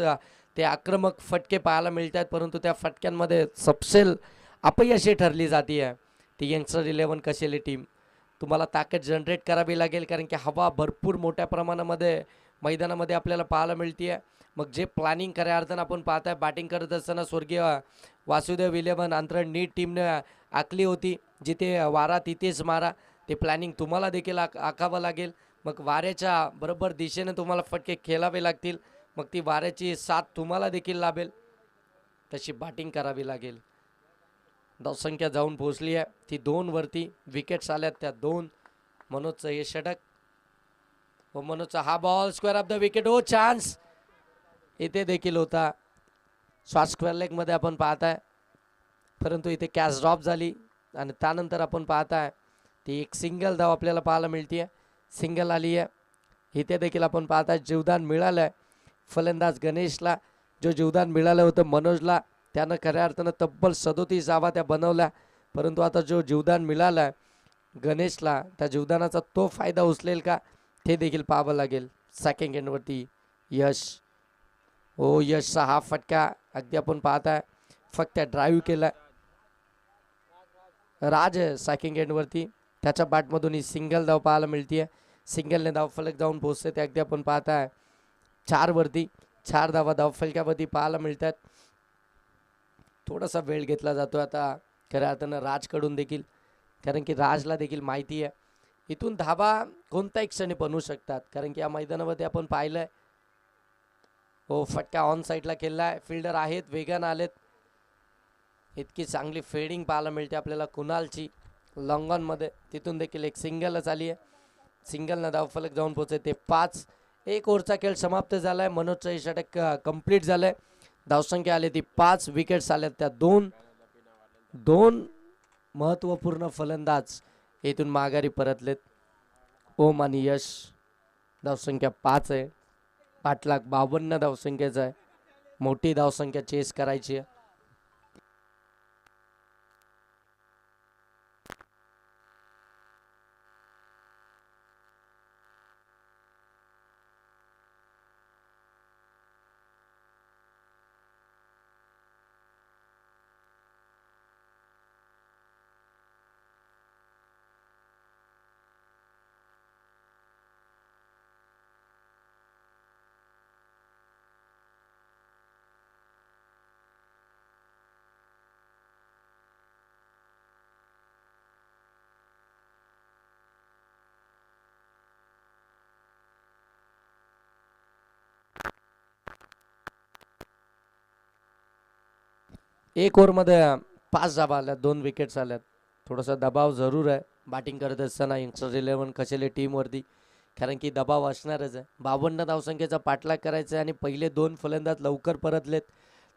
ते आक्रमक फटके पाहायला मिळत आहेत, परंतु त्या फटक्यांमध्ये सपशेल अपयशी ठरली जाते आहे ती यंगस्टर 11 कसेली टीम. तुम्हाला ताकद जनरेट करावी लागेल कारण की हवा भरपूर मोठ्या प्रमाणामध्ये मैदानामध्ये आपल्याला पाहायला मिळते आहे. मग जे प्लॅनिंग खऱ्या अर्थानं आपण पाहताय बॅटिंग करत असताना स्वर्गीय वासुदेव 11 अंतरण नीट टीमने आखली होती. जिथे वारा तिथेच मारा ते प्लॅनिंग तुम्हाला देखील आखावं लागेल. मग वाऱ्याच्या बरोबर दिशेने तुम्हाला फटके खेळावे लागतील. मग ती वाऱ्याची साथ तुम्हाला देखील लाभेल तशी बॅटिंग करावी लागेल. धावसंख्या जाऊन पोहोचली आहे ती 2 वरती. विकेट्स आल्यात त्या 2. मनोजचं हे षटक व मनोजचा हा ball square of the wicket. ओ चान्स इथे देखील होता. शॉर्ट स्क्वेअर लेगमध्ये आपण पाहताय परंतु इथे कॅच ड्रॉप झाली आणि त्यानंतर आपण पाहताय ती एक सिंगल धाव आपल्याला पाहायला मिळते. सिंगल आली आहे. इथे देखील आपण पाहताय जीवदान मिळालं आहे फलंदाज गणेशला. जो जीवदान मिळालं होतं मनोजला त्यानं खऱ्या अर्थानं तब्बल 37 धावा त्या बनवल्या, परंतु आता जो जीवदान मिळालं आहे गणेशला त्या जीवदानाचा तो फायदा उचलेल का ते देखील पाहावं लागेल. सेकंड एंडवरती यश. ओ यशचा हा फटका अगदी आपण पाहताय फक्त ड्राईव्ह केला. राज सेकंड एंडवरती त्याच्या बॅटमधून ही सिंगल धाव पाहायला मिळते. सिंगलने धावफलक जाऊन पोहोचते ते अगदी आपण पाहताय 4 वरती. 4 धावा धावफलकावरती पाहायला मिळतात. थोडासा वेळ घेतला जातो आता खऱ्या अर्थानं राजकडून देखील, कारण की राजला देखील माहिती आहे इथून धावा कोणत्याही क्षणी बनवू शकतात. कारण की या मैदानामध्ये आपण पाहिलंय हो फटका ऑन साईडला केला आहे. फिल्डर आहेत वेगानं आलेत. इतकी चांगली फिल्डिंग पाहायला मिळते आपल्याला कुणालची लॉंग ऑनमध्ये. तिथून देखील एक सिंगलच आली आहे. सिंगलनं धावफलक जाऊन पोहोचते ते 5. 1 ओव्हरचा खेळ समाप्त झाला आहे. मनोजचं हे षटक कंप्लीट झालं आहे. धावसंख्या आली ती 5. विकेट्स आल्यात त्या 2 महत्त्वपूर्ण फलंदाज येथून माघारी परतलेत. ओम आणि यश. धावसंख्या 5 आहे. पाठलाग 52 धावसंख्येचा आहे. मोठी धावसंख्या चेस करायची आहे. एक ओव्हरमध्ये 5 धावा आल्यात. 2 विकेट्स आल्यात. थोडासा दबाव जरूर आहे बॅटिंग करत असताना यंगस्टर 11 कसेले टीमवरती, कारण की दबाव असणारच आहे. 52 धावसंख्येचा पाठलाग करायचा आहे आणि पहिले 2 फलंदाज लवकर परतलेत.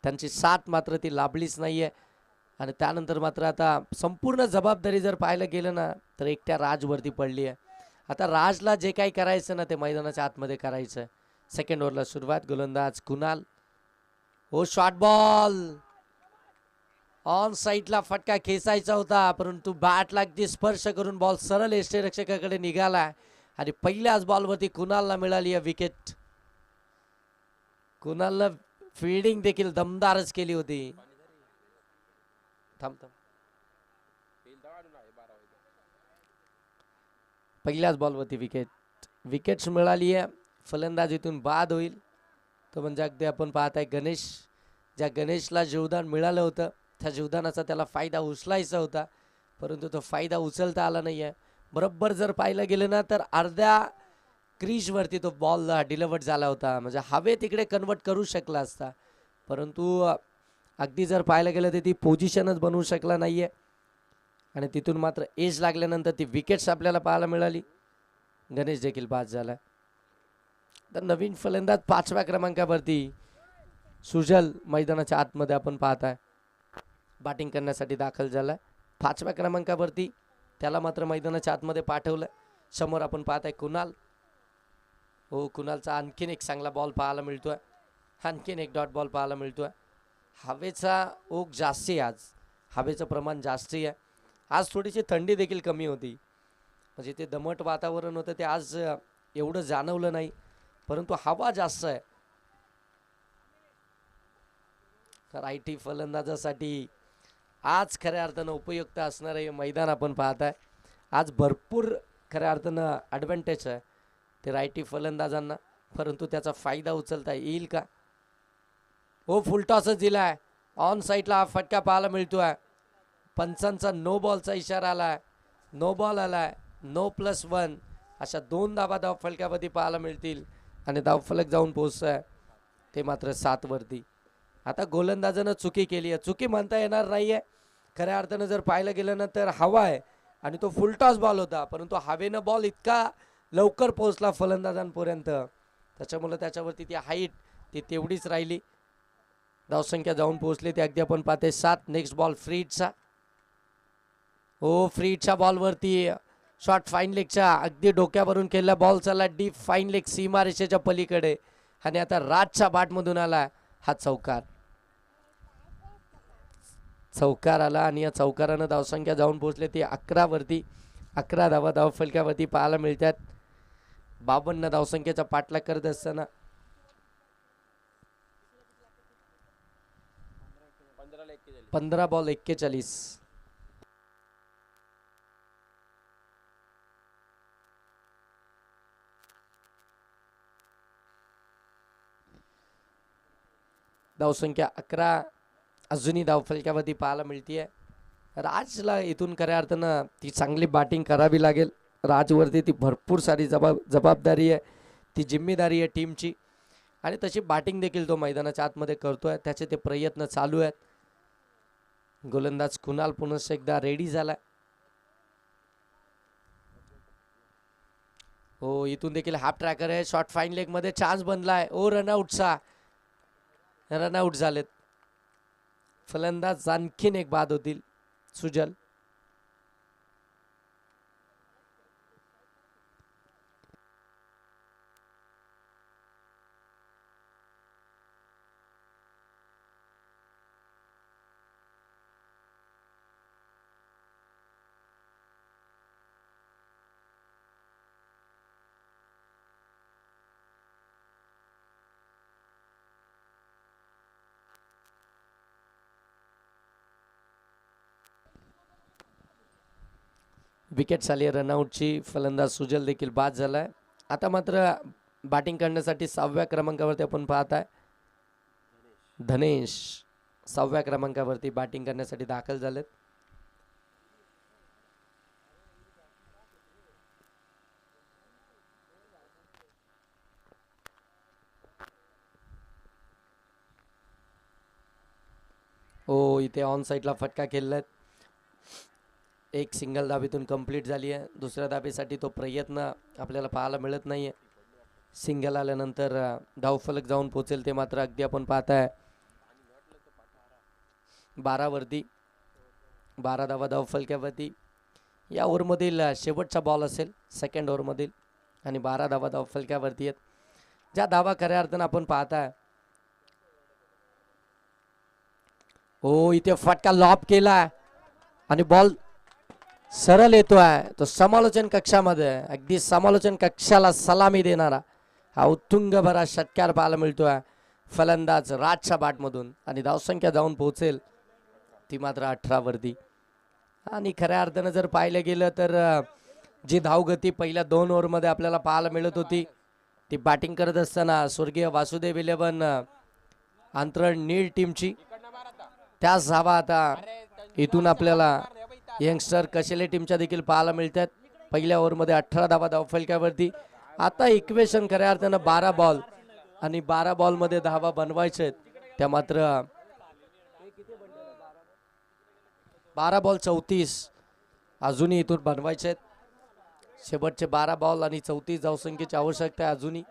त्यांची साथ मात्र ती लाभलीच नाही आहे आणि त्यानंतर मात्र आता संपूर्ण जबाबदारी जर पाहायला गेलं ना तर एकट्या राजवरती पडली आहे. आता राजला जे काही करायचं ना ते मैदानाच्या आतमध्ये करायचं आहे. सेकंड ओव्हरला सुरुवात. गोलंदाज कुणाल. हो शॉर्ट बॉल ऑन साईडला फटका खेचायचा होता, परंतु बॅटला अगदी स्पर्श करून बॉल सरळ यष्टीरक्षकाकडे निघाला आणि पहिल्याच बॉलवरती कुणालला मिळाली आहे विकेट. कुणालला फिल्डिंग देखील दमदारच केली होती. पहिल्याच बॉलवरती विकेट्स मिळाली आहे. फलंदाज इथून बाद होईल तो म्हणजे अगदी आपण पाहताय गणेश. ज्या गणेशला जीवदान मिळालं होतं त्या जीवदानाचा त्याला फायदा उचलायचा होता, परंतु तो फायदा उचलता आला नाही आहे. बरोबर जर पाहिलं गेलं ना तर अर्ध्या क्रीजवरती तो बॉल डिलिव्हर्ड झाला होता, म्हणजे हवे तिकडे कन्वर्ट करू शकला असता, परंतु अगदी जर पाहायला गेलं तर ती पोझिशनच बनवू शकला नाही आहे. आणि तिथून मात्र एज लागल्यानंतर ती विकेट्स आपल्याला पाहायला मिळाली. गणेश देखील बाद झाला. तर नवीन फलंदाज 5व्या क्रमांकावरती सुजल मैदानाच्या आतमध्ये आपण पाहताय बॅटिंग करण्यासाठी दाखल झालाय. 5व्या क्रमांकावरती त्याला मात्र मैदानाच्या आतमध्ये पाठवलं. समोर आपण पाहताय कुणाल. हो, कुणालचा आणखीन एक चांगला बॉल पाहायला मिळतोय, आणखीन एक डॉट बॉल पाहायला मिळतोय. हवेचा ओघ जास्ती आहे, आज हवेचं प्रमाण जास्ती आहे. आज थोडीशी थंडी देखील कमी होती, म्हणजे ते दमट वातावरण होतं ते आज एवढं जाणवलं नाही, परंतु हवा जास्त आहे. रायटी फलंदाजासाठी आज खऱ्या अर्थानं उपयुक्त असणारं हे मैदान आपण पाहताय. आज भरपूर खऱ्या अर्थानं ॲडव्हान्टेज आहे ते रायटी फलंदाजांना, परंतु त्याचा फायदा उचलता येईल का? हो, फुलटॉसच दिला आहे. ऑन साईडला हा फटका पाहायला मिळतो आहे. पंचांचा नो बॉलचा इशारा आला आहे, नो बॉल आला आहे, नो +1 अशा 2 धावा धावफलकावरती पाहायला मिळतील आणि धावफलक जाऊन पोहोचतं आहे ते मात्र 7 वरती. आता गोलंदाजानं चुकी केली आहे, चुकी म्हणता येणार नाही आहे. खऱ्या अर्थानं जर पाहिलं गेलं ना तर हवा आहे आणि तो फुलटॉस बॉल होता, परंतु हवेनं बॉल इतका लवकर पोहोचला फलंदाजांपर्यंत, त्याच्यामुळे त्याच्यावरती ती हाईट ती तेवढीच राहिली. धावसंख्या जाऊन पोहोचली ती अगदी आपण पाहते 7. नेक्स्ट बॉल फ्रीडचा. हो, फ्रीडच्या बॉलवरती शॉर्ट फाईन लेगच्या अगदी डोक्यावरून केलेला बॉल चालला डीप फाईन लेग सीमारेषेच्या पलीकडे आणि आता राजच्या बॅटमधून आला हा चौकार. चौकार आला आणि या चौकारानं धावसंख्या जाऊन पोहोचले ती 11 वरती. 11 धावा धावफलकावरती पाहायला मिळतात. 52 धावसंख्येचा पाठलाग करत असताना 15 बॉल 41. धावसंख्या 11 अजूनही धावफलकावरती पाहायला मिळतीये. राजला इथून खऱ्या अर्थानं ती चांगली बॅटिंग करावी लागेल. राजवरती ती भरपूर सारी जबाबदारी आहे, ती जिम्मेदारी आहे टीमची, आणि तशी बॅटिंग देखील तो मैदानाच्या आतमध्ये करतोय. त्याचे ते प्रयत्न चालू आहेत. गोलंदाज कुणाल पुन्हा एकदा रेडी झालाय. हो, इथून देखील हाफ ट्रॅकर आहे. शॉर्ट फाईन लेग मध्ये चान्स बनलाय. ओ, रनआउटचा रनआउट झालेत. फलंदाज आणखीन एक बाद होतील. सुजल विकेट झाली रनआउटची. फलंदाज सुजल देखील बाद झालाय. आता मात्र बॅटिंग करण्यासाठी 6व्या क्रमांकावरती आपण पाहताय धनेश 6व्या क्रमांकावरती बॅटिंग करण्यासाठी दाखल झालेत. हो, इथे ऑन साईडला फटका केलेला आहे. एक सिंगल धाबीतून कंप्लीट झाली आहे. दुसऱ्या धाबीसाठी तो प्रयत्न आपल्याला पाहायला मिळत नाही आहे. सिंगल आल्यानंतर धावफलक जाऊन पोचेल ते मात्र अगदी आपण पाहताय 12 वरती. 12 धावा धावफलकावरती. या ओव्हरमधील शेवटचा बॉल असेल सेकंड ओव्हरमधील, आणि 12 धावा धावफलकावरती आहेत. ज्या धावा खऱ्या अर्थानं आपण पाहताय. हो, इथे फटका लॉब केला आणि बॉल सरळ येतोय. तो समालोचन कक्षामध्ये अगदी समालोचन कक्षाला सलामी देणारा हा उत्तुंग भरा षटकार पाहायला मिळतोय फलंदाज राजच्या बॅटमधून, आणि धावसंख्या जाऊन पोहोचेल ती मात्र 18 वरती. आणि खऱ्या अर्थानं जर पाहिलं गेलं तर जी धावगती पहिल्या 2 ओव्हरमध्ये आपल्याला पाहायला मिळत होती ती बॅटिंग करत असताना स्वर्गीय वासुदेव 11 अंतरण नीळ टीमची त्याच धावा आता इथून आपल्याला यंगस्टर कशेले टीमच्या देखील पाहायला मिळतात. पहिल्या ओव्हरमध्ये 18 धावा धावफलकावरती. आता इक्वेशन खऱ्या अर्थानं 12 बॉल आणि 12 बॉलमध्ये धावा बनवायचे आहेत. त्या मात्र 12 बॉल 34 अजूनही इथून बनवायचे आहेत. शेवटचे 12 बॉल आणि 34 धावसंख्येची आवश्यकता आहे अजूनही.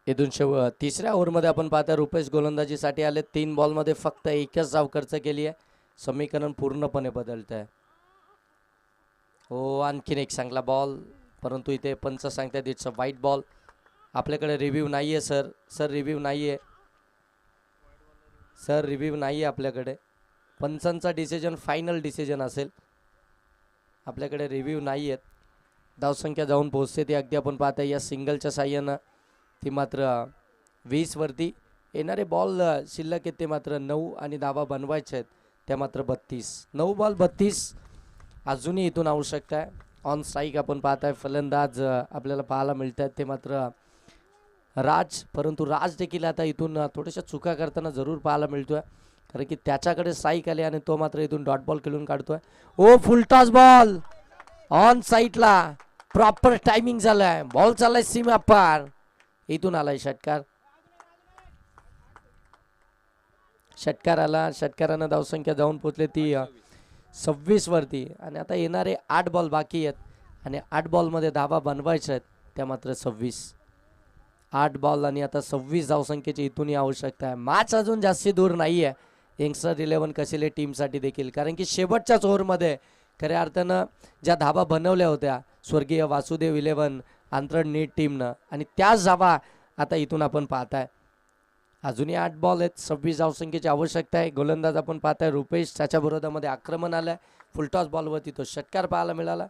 इथून तिसऱ्या ओव्हरमध्ये आपण पाहता रुपेश गोलंदाजीसाठी आले. 3 बॉलमध्ये फक्त एकच धाव खर्च केली आहे. समीकरण पूर्णपणे बदलत आहे. हो, आणखीन एक चांगला बॉल, परंतु इथे पंच सांगतात इट्स अ वाईट बॉल. आपल्याकडे रिव्ह्यू नाही आहे सर रिव्ह्यू नाही आहे रिव्ह्यू नाही आहे आपल्याकडे. पंचांचा डिसिजन फायनल डिसिजन असेल. आपल्याकडे रिव्ह्यू नाही आहेत. धावसंख्या जाऊन पोहोचते ती अगदी आपण पाहता या सिंगलच्या साह्यानं ती मात्र 20 वरती. येणारे बॉल शिल्लक आहेत ते मात्र 9 आणि धावा बनवायचे आहेत त्या मात्र 32. 9 बॉल 32 अजूनही इथून आवश्यकता आहे. ऑन स्ट्राईक आपण पाहताय फलंदाज आपल्याला पाहायला मिळत आहेत ते मात्र राज, परंतु राज देखील आता इथून थोड्याशा चुका करताना जरूर पाहायला मिळतोय, कारण की त्याच्याकडे स्ट्राईक आले आणि तो मात्र इथून डॉट बॉल खेळून काढतोय. ओ फुलटॉस बॉल ऑन साईडला, प्रॉपर टायमिंग झालाय, बॉल चाललाय सीमा पार. इथून आलाय षटकार. षटकार आला. षटकारानं धावसंख्या जाऊन पोहोचले ती 26 वरती आणि आता येणारे 8 बॉल बाकी आहेत आणि 8 बॉलमध्ये धावा बनवायच्या आहेत त्या मात्र 26. 8 बॉल आणि आता 26 धावसंख्येची इथूनही आवश्यकता आहे. मॅच अजून जास्ती दूर नाही आहे यंगस्टर 11 कसेले टीमसाठी देखील, कारण की शेवटच्याच ओव्हरमध्ये खऱ्या अर्थानं ज्या धावा बनवल्या होत्या स्वर्गीय वासुदेव 11 आंतरण नीट टीमनं, आणि त्याच धावा आता इथून आपण पाहताय. अजूनही 8 बॉल आहेत, 26 धावसंख्येची आवश्यकता आहे. गोलंदाज आपण पाहताय रुपेश, त्याच्या विरोधामध्ये आक्रमण आलंय. फुलटॉस बॉलवरती तो षटकार पाहायला मिळाला.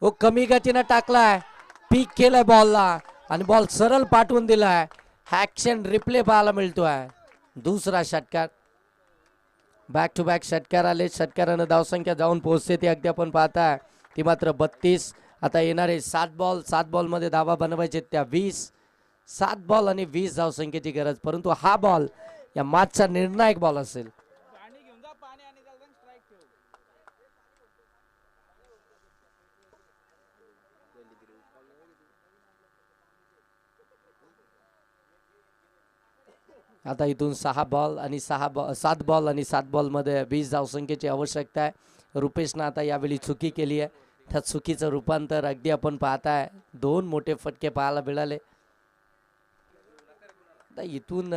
हो, कमी गतीनं टाकलाय, पीक केलाय बॉलला आणि बॉल सरळ पाठवून दिलाय. ॲक्शन रिप्ले पाहायला मिळतोय. दुसरा षटकार, बॅक टू बॅक षटकार आले. षटकारानं धावसंख्या जाऊन पोहोचते ती अगदी आपण पाहताय ती मात्र 32. आता येणारे 7 बॉल, 7 बॉलमध्ये धावा बनवायचे त्या 20. 7 बॉल आणि 20 धावसंख्येची गरज, परंतु हा बॉल या मॅचचा निर्णायक बॉल असेल. आता इथून 7 बॉल आणि 7 बॉलमध्ये 20 धावसंख्येची आवश्यकता आहे. रुपेशनं आता यावेळी चुकी केली आहे. त्या चुकीचं रूपांतर अगदी आपण पाहताय 2 मोठे फटके पाहायला मिळाले. आता इथून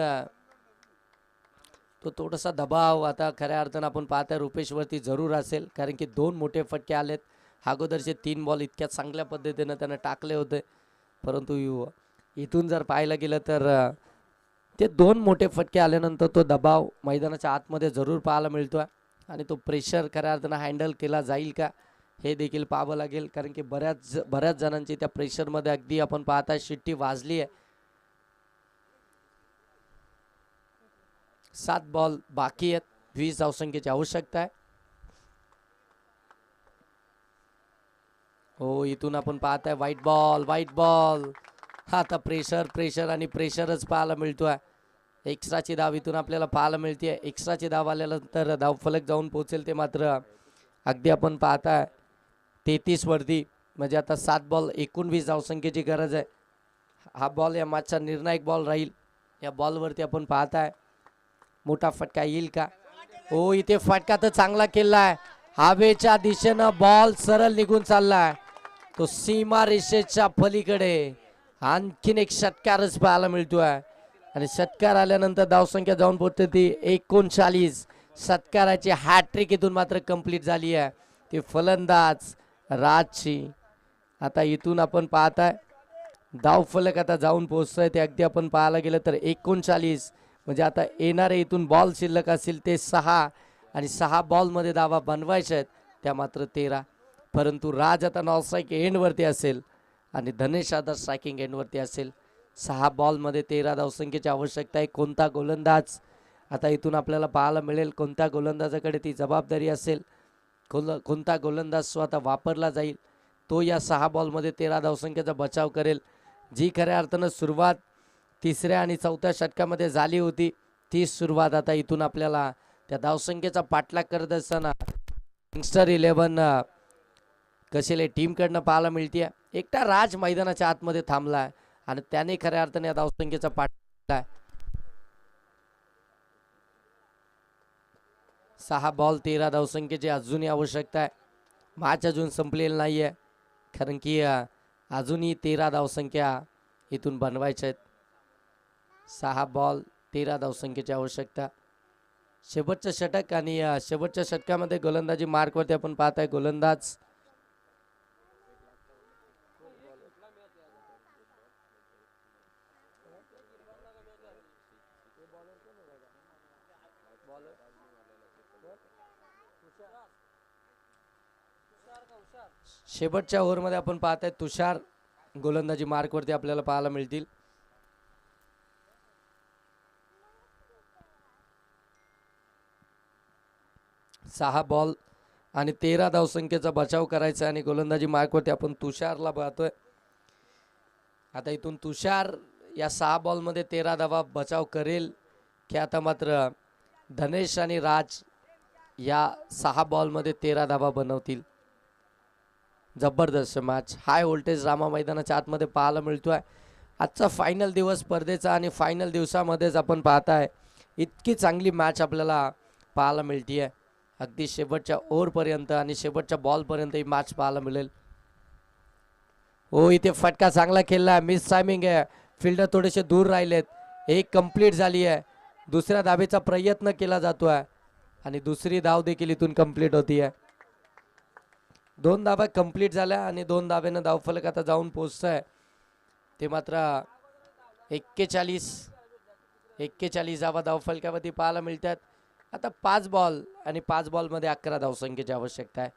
तो थोडासा दबाव आता खऱ्या अर्थानं आपण पाहताय रुपेशवरती जरूर असेल, कारण की 2 मोठे फटके आलेत. अगोदरचे 3 बॉल इतक्या चांगल्या पद्धतीनं त्यानं टाकले होते, परंतु इथून जर पाहायला गेलं तर ते 2 मोठे फटके आल्यानंतर तो दबाव मैदानाच्या आतमध्ये जरूर पाहायला मिळतोय आणि तो प्रेशर खऱ्या अर्थानं हँडल केला जाईल का हे देखील पाहावं लागेल, कारण की बऱ्याच जणांची त्या प्रेशरमध्ये अगदी आपण पाहताय शिट्टी वाजली आहे. 7 बॉल बाकी आहेत, 20 धावसंख्येची आवश्यकता आहे. हो, इथून आपण पाहताय व्हाईट बॉल. आता प्रेशर आणि प्रेशरच पाहायला मिळतोय. एक्स्ट्राची धाव इथून आपल्याला पाहायला मिळते. एक्स्ट्राची धाव आल्यानंतर धावफलक जाऊन पोहोचेल ते मात्र अगदी आपण पाहताय 33 वरती, म्हणजे आता 7 बॉल 19 धावसंख्येची गरज आहे. हा बॉल या मॅचचा निर्णायक बॉल राहील. या बॉलवरती आपण पाहताय मोठा फटका येईल का. हो, इथे फटका तर चांगला केलाय. हवेच्या दिशेनं बॉल सरळ निघून चाललाय. तो सीमा रेषेच्या पलीकडे आणखीन एक षटकारच पाहायला मिळतोय आणि षटकार आल्यानंतर धावसंख्या जाऊन पोहोचते ती 39. षटकाराची हॅट्रिक इथून मात्र कंप्लीट झाली आहे, ती फलंदाज राजची. आता इथून आपण पाहताय धावफलक आता जाऊन पोहोचतोय ते अगदी आपण पाहायला गेलं तर 39, म्हणजे आता येणारे इथून बॉल शिल्लक असतील ते 6 आणि 6 बॉलमध्ये धावा बनवायच्या आहेत त्या मात्र 13. परंतु राज आता नॉन स्ट्राईक एंडवरती असेल आणि धनेश आता स्ट्रायकिंग एंडवरती असेल. 6 बॉलमध्ये 13 धावसंख्येची आवश्यकता आहे. कोणता गोलंदाज आता इथून आपल्याला पाहायला मिळेल, कोणत्या गोलंदाजाकडे ती जबाबदारी असेल, कोणता गोलंदाज स्वतः वापरला जाईल, तो या 6 बॉलमध्ये 13 धावसंख्येचा बचाव करेल. जी खऱ्या अर्थानं सुरुवात 3ऱ्या आणि 4थ्या षटकामध्ये झाली होती, ती सुरुवात आता इथून आपल्याला त्या धावसंख्येचा पाठलाग करत असताना यंगस्टर 11 कसेले टीमकडनं पाहायला मिळते. एकटा राज मैदानाच्या आतमध्ये थांबला आहे आणि त्याने खऱ्या अर्थाने या धावसंख्येचा पाठलाग. 6 बॉल 13 धावसंख्येची अजूनही आवश्यकता आहे. मॅच अजून संपलेलं नाही आहे, कारण की अजूनही 13 धावसंख्या इथून बनवायच्या आहेत. 6 बॉल 13 धावसंख्येची आवश्यकता. शेवटचं षटक आणि शेवटच्या षटकामध्ये गोलंदाजी मार्कवरती आपण पाहताय गोलंदाज शेवटच्या ओव्हरमध्ये आपण पाहताय तुषार गोलंदाजी मार्कवरती आपल्याला पाहायला मिळतील. सहा बॉल आणि 13 धावसंख्येचा बचाव करायचा आणि गोलंदाजी मार्कवरती आपण तुषारला पाहतोय. आता इथून तुषार या 6 बॉलमध्ये 13 धावा बचाव करेल की आता मात्र धनेश आणि राज या 6 बॉलमध्ये 13 धावा बनवतील. जबरदस्त मॅच, हाय व्होल्टेज रामा मैदानाच्या आतमध्ये पाहायला मिळतोय. आजचा फायनल दिवस स्पर्धेचा आणि फायनल दिवसामध्येच आपण पाहताय इतकी चांगली मॅच आपल्याला पाहायला मिळतीये. अगदी शेवटच्या ओव्हरपर्यंत आणि शेवटच्या बॉलपर्यंत ही मॅच पाहायला मिळेल. हो, इथे फटका चांगला खेळला, मिस टायमिंग आहे, फिल्डर थोडेसे दूर राहिलेत. एक कंप्लीट झाली आहे, दुसऱ्या धावेचा प्रयत्न केला जातोय आणि दुसरी धाव देखील इथून कंप्लीट होतीये. 2 धावा कंप्लीट झाल्या आणि 2 धावेनं धावफलक आता जाऊन पोहोचतंय ते मात्र 41 धावा धावफलकावरती पाहायला मिळतात. आता 5 बॉल आणि 5 बॉलमध्ये 11 धावसंख्येची आवश्यकता आहे.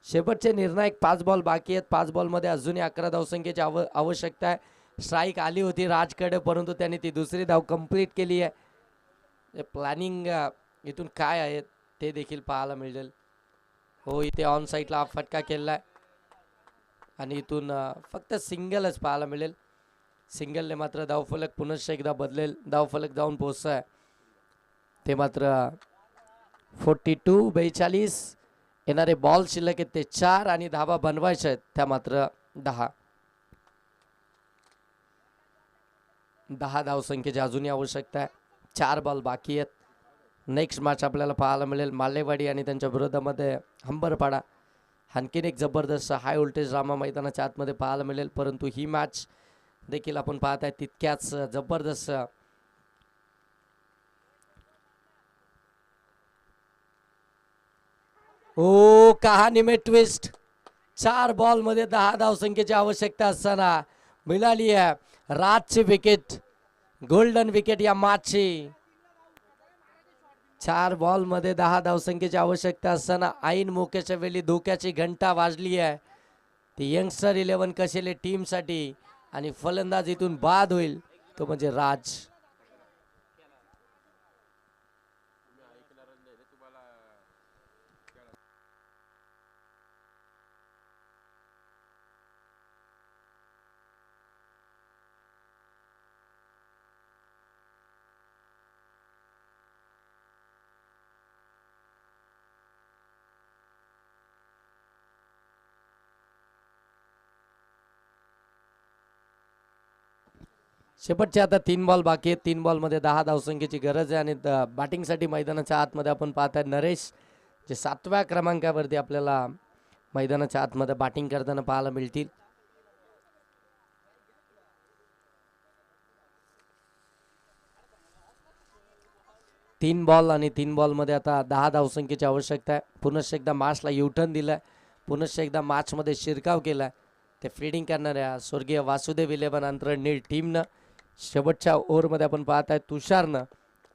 शेवटचे निर्णायक 5 बॉल बाकी आहेत. 5 बॉलमध्ये अजूनही 11 धावसंख्येची आवश्यकता आहे. स्ट्राईक आली होती राजकडे, परंतु त्यांनी ती दुसरी धाव कंप्लीट केली आहे. प्लॅनिंग इथून काय आहे ते देखील पाहायला मिळेल. हो, इथे ऑन साईडला फटका केलाय आणि इथून फक्त सिंगलच पाहायला मिळेल. सिंगलने मात्र धावफलक पुनश्च एकदा बदलेल. धावफलक जाऊन पोहोचतंय ते मात्र 42 येणारे बॉल शिल्लक आहेत ते 4 आणि धावा बनवायच्या आहेत त्या मात्र 10 धावसंख्येची अजूनही आवश्यकता आहे. 4 बॉल बाकी आहेत. नेक्स्ट मॅच आपल्याला पाहायला मिळेल मालेवाडी आणि त्यांच्या विरोधामध्ये हंबरपाडा. आणखीन एक जबरदस्त हाय व्होल्टेज ड्रामा मैदानाच्या आतमध्ये पाहायला मिळेल, परंतु ही मॅच देखील आपण पाहत आहे तितक्याच जबरदस्त. ओ कहाणी में ट्विस्ट. 4 बॉलमध्ये 10 धावसंख्येची आवश्यकता असताना मिळाली आहे राजची विकेट, गोल्डन विकेट या मॅचची. 4 बॉलमध्ये 10 धावसंख्येची आवश्यकता असताना ऐन मोक्याच्या वेळी धोक्याची घंटा वाजली आहे ती यंगस्टर 11 कसेले टीमसाठी, आणि फलंदाज इथून बाद होईल तो म्हणजे राज. शेवटचे आता 3 बॉल बाकी आहेत. 3 बॉलमध्ये 10 धावसंख्येची गरज आहे आणि बॅटिंगसाठी मैदानाच्या आतमध्ये आपण पाहताय नरेश जे 7व्या क्रमांकावरती आपल्याला मैदानाच्या आतमध्ये बॅटिंग करताना पाहायला मिळतील. तीन बॉल आणि 3 बॉलमध्ये आता 10 धावसंख्येची आवश्यकता आहे. पुनश्च एकदा मॅचला युटर्न दिलाय, पुनश्च एकदा मॅचमध्ये शिरकाव केलाय ते फिल्डिंग करणाऱ्या स्वर्गीय वासुदेव 11 अंतरणील टीमनं. शेवटच्या ओव्हरमध्ये आपण पाहत आहे तुषारनं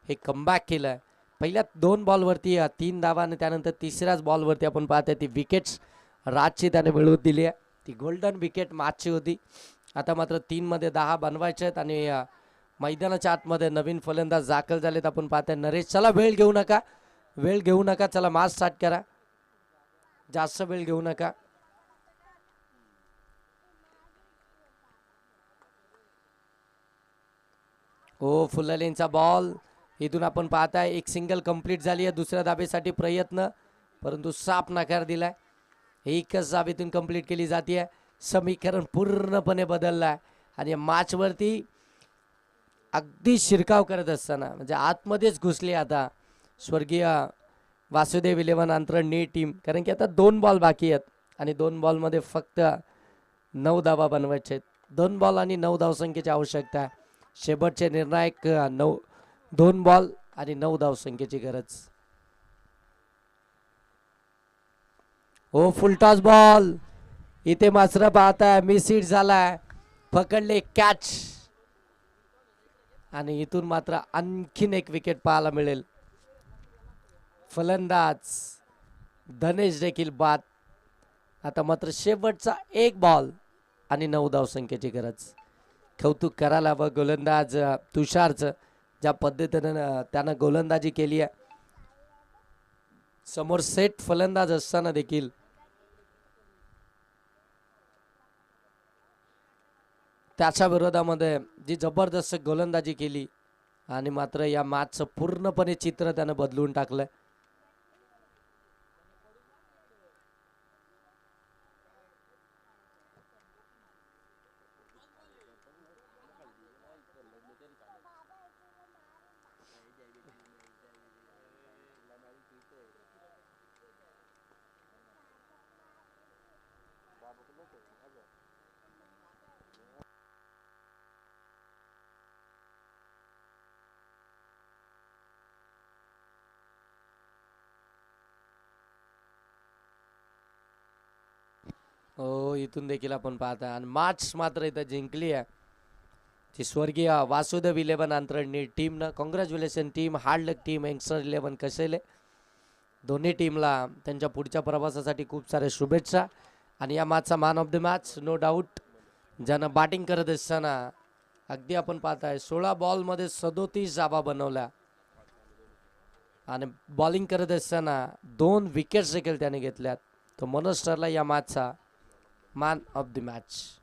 हे कमबॅक केलं आहे. पहिल्या 2 बॉलवरती 3 धावा आणि त्यानंतर तिसऱ्याच बॉलवरती आपण पाहत आहे ती विकेट्स राजची त्याने मिळवून दिली आहे. ती गोल्डन विकेट मॅचची होती. आता मात्र 3 मध्ये 10 बनवायचे आहेत आणि मैदानाच्या आतमध्ये नवीन फलंदाज दाखल झालेत. आपण पाहत आहे नरेश, चला वेळ घेऊ नका, वेळ घेऊ नका, चला मॅच स्टार्ट करा, जास्त वेळ घेऊ नका. हो फुललेंचा बॉल इथून आपण पाहताय एक सिंगल कंप्लीट झाली आहे. दुसऱ्या धाबेसाठी प्रयत्न, परंतु साफ नकार दिलाय. एकच धाबेतून कंप्लीट केली जाते. समीकरण पूर्णपणे बदललाय आणि मॅचवरती अगदी शिरकाव करत असताना म्हणजे आतमध्येच घुसले आता स्वर्गीय वासुदेव 11 अंतरणीय टीम, कारण की आता 2 बॉल बाकी आहेत आणि 2 बॉलमध्ये फक्त 9 धावा बनवायचे आहेत. 2 बॉल आणि 9 धावसंख्येची आवश्यकता आहे. शेवटचे निर्णायक 2 बॉल आणि 9 धावसंख्येची गरज. हो फुलटॉस बॉल इथे मात्र पाहताय मिस हिट झालाय, पकडले कॅच आणि इथून मात्र आणखीन एक विकेट पाहायला मिळेल. फलंदाज धनेश देखील बाद. आता मात्र शेवटचा 1 बॉल आणि 9 धावसंख्येची गरज. कौतुक करायला हवं गोलंदाज तुषारचं, ज्या पद्धतीनं त्यानं गोलंदाजी केली आहे. समोर सेट फलंदाज असताना देखील त्याच्या विरोधामध्ये जी जबरदस्त गोलंदाजी केली आणि मात्र या मॅचचं पूर्णपणे चित्र त्यानं बदलून टाकलंय. हो इथून देखील आपण पाहताय आणि मॅच मात्र इथं जिंकली आहे ती स्वर्गीय वासुदेव 11 अंतरणीय टीमनं. कॉंग्रॅच्युलेशन टीम, हार्ड लक टीम, यंगस्टर 11 कसेले. दोन्ही टीमला त्यांच्या पुढच्या प्रवासासाठी खूप साऱ्या शुभेच्छा. आणि या मॅचचा man of the match no doubt ज्यानं बॅटिंग करत असताना अगदी आपण पाहताय 16 बॉलमध्ये 37 धावा बनवल्या आणि बॉलिंग करत असताना 2 विकेट्स देखील त्याने घेतल्यात. तो मनोज ठरला या मॅचचा मॅन ऑफ द मॅच.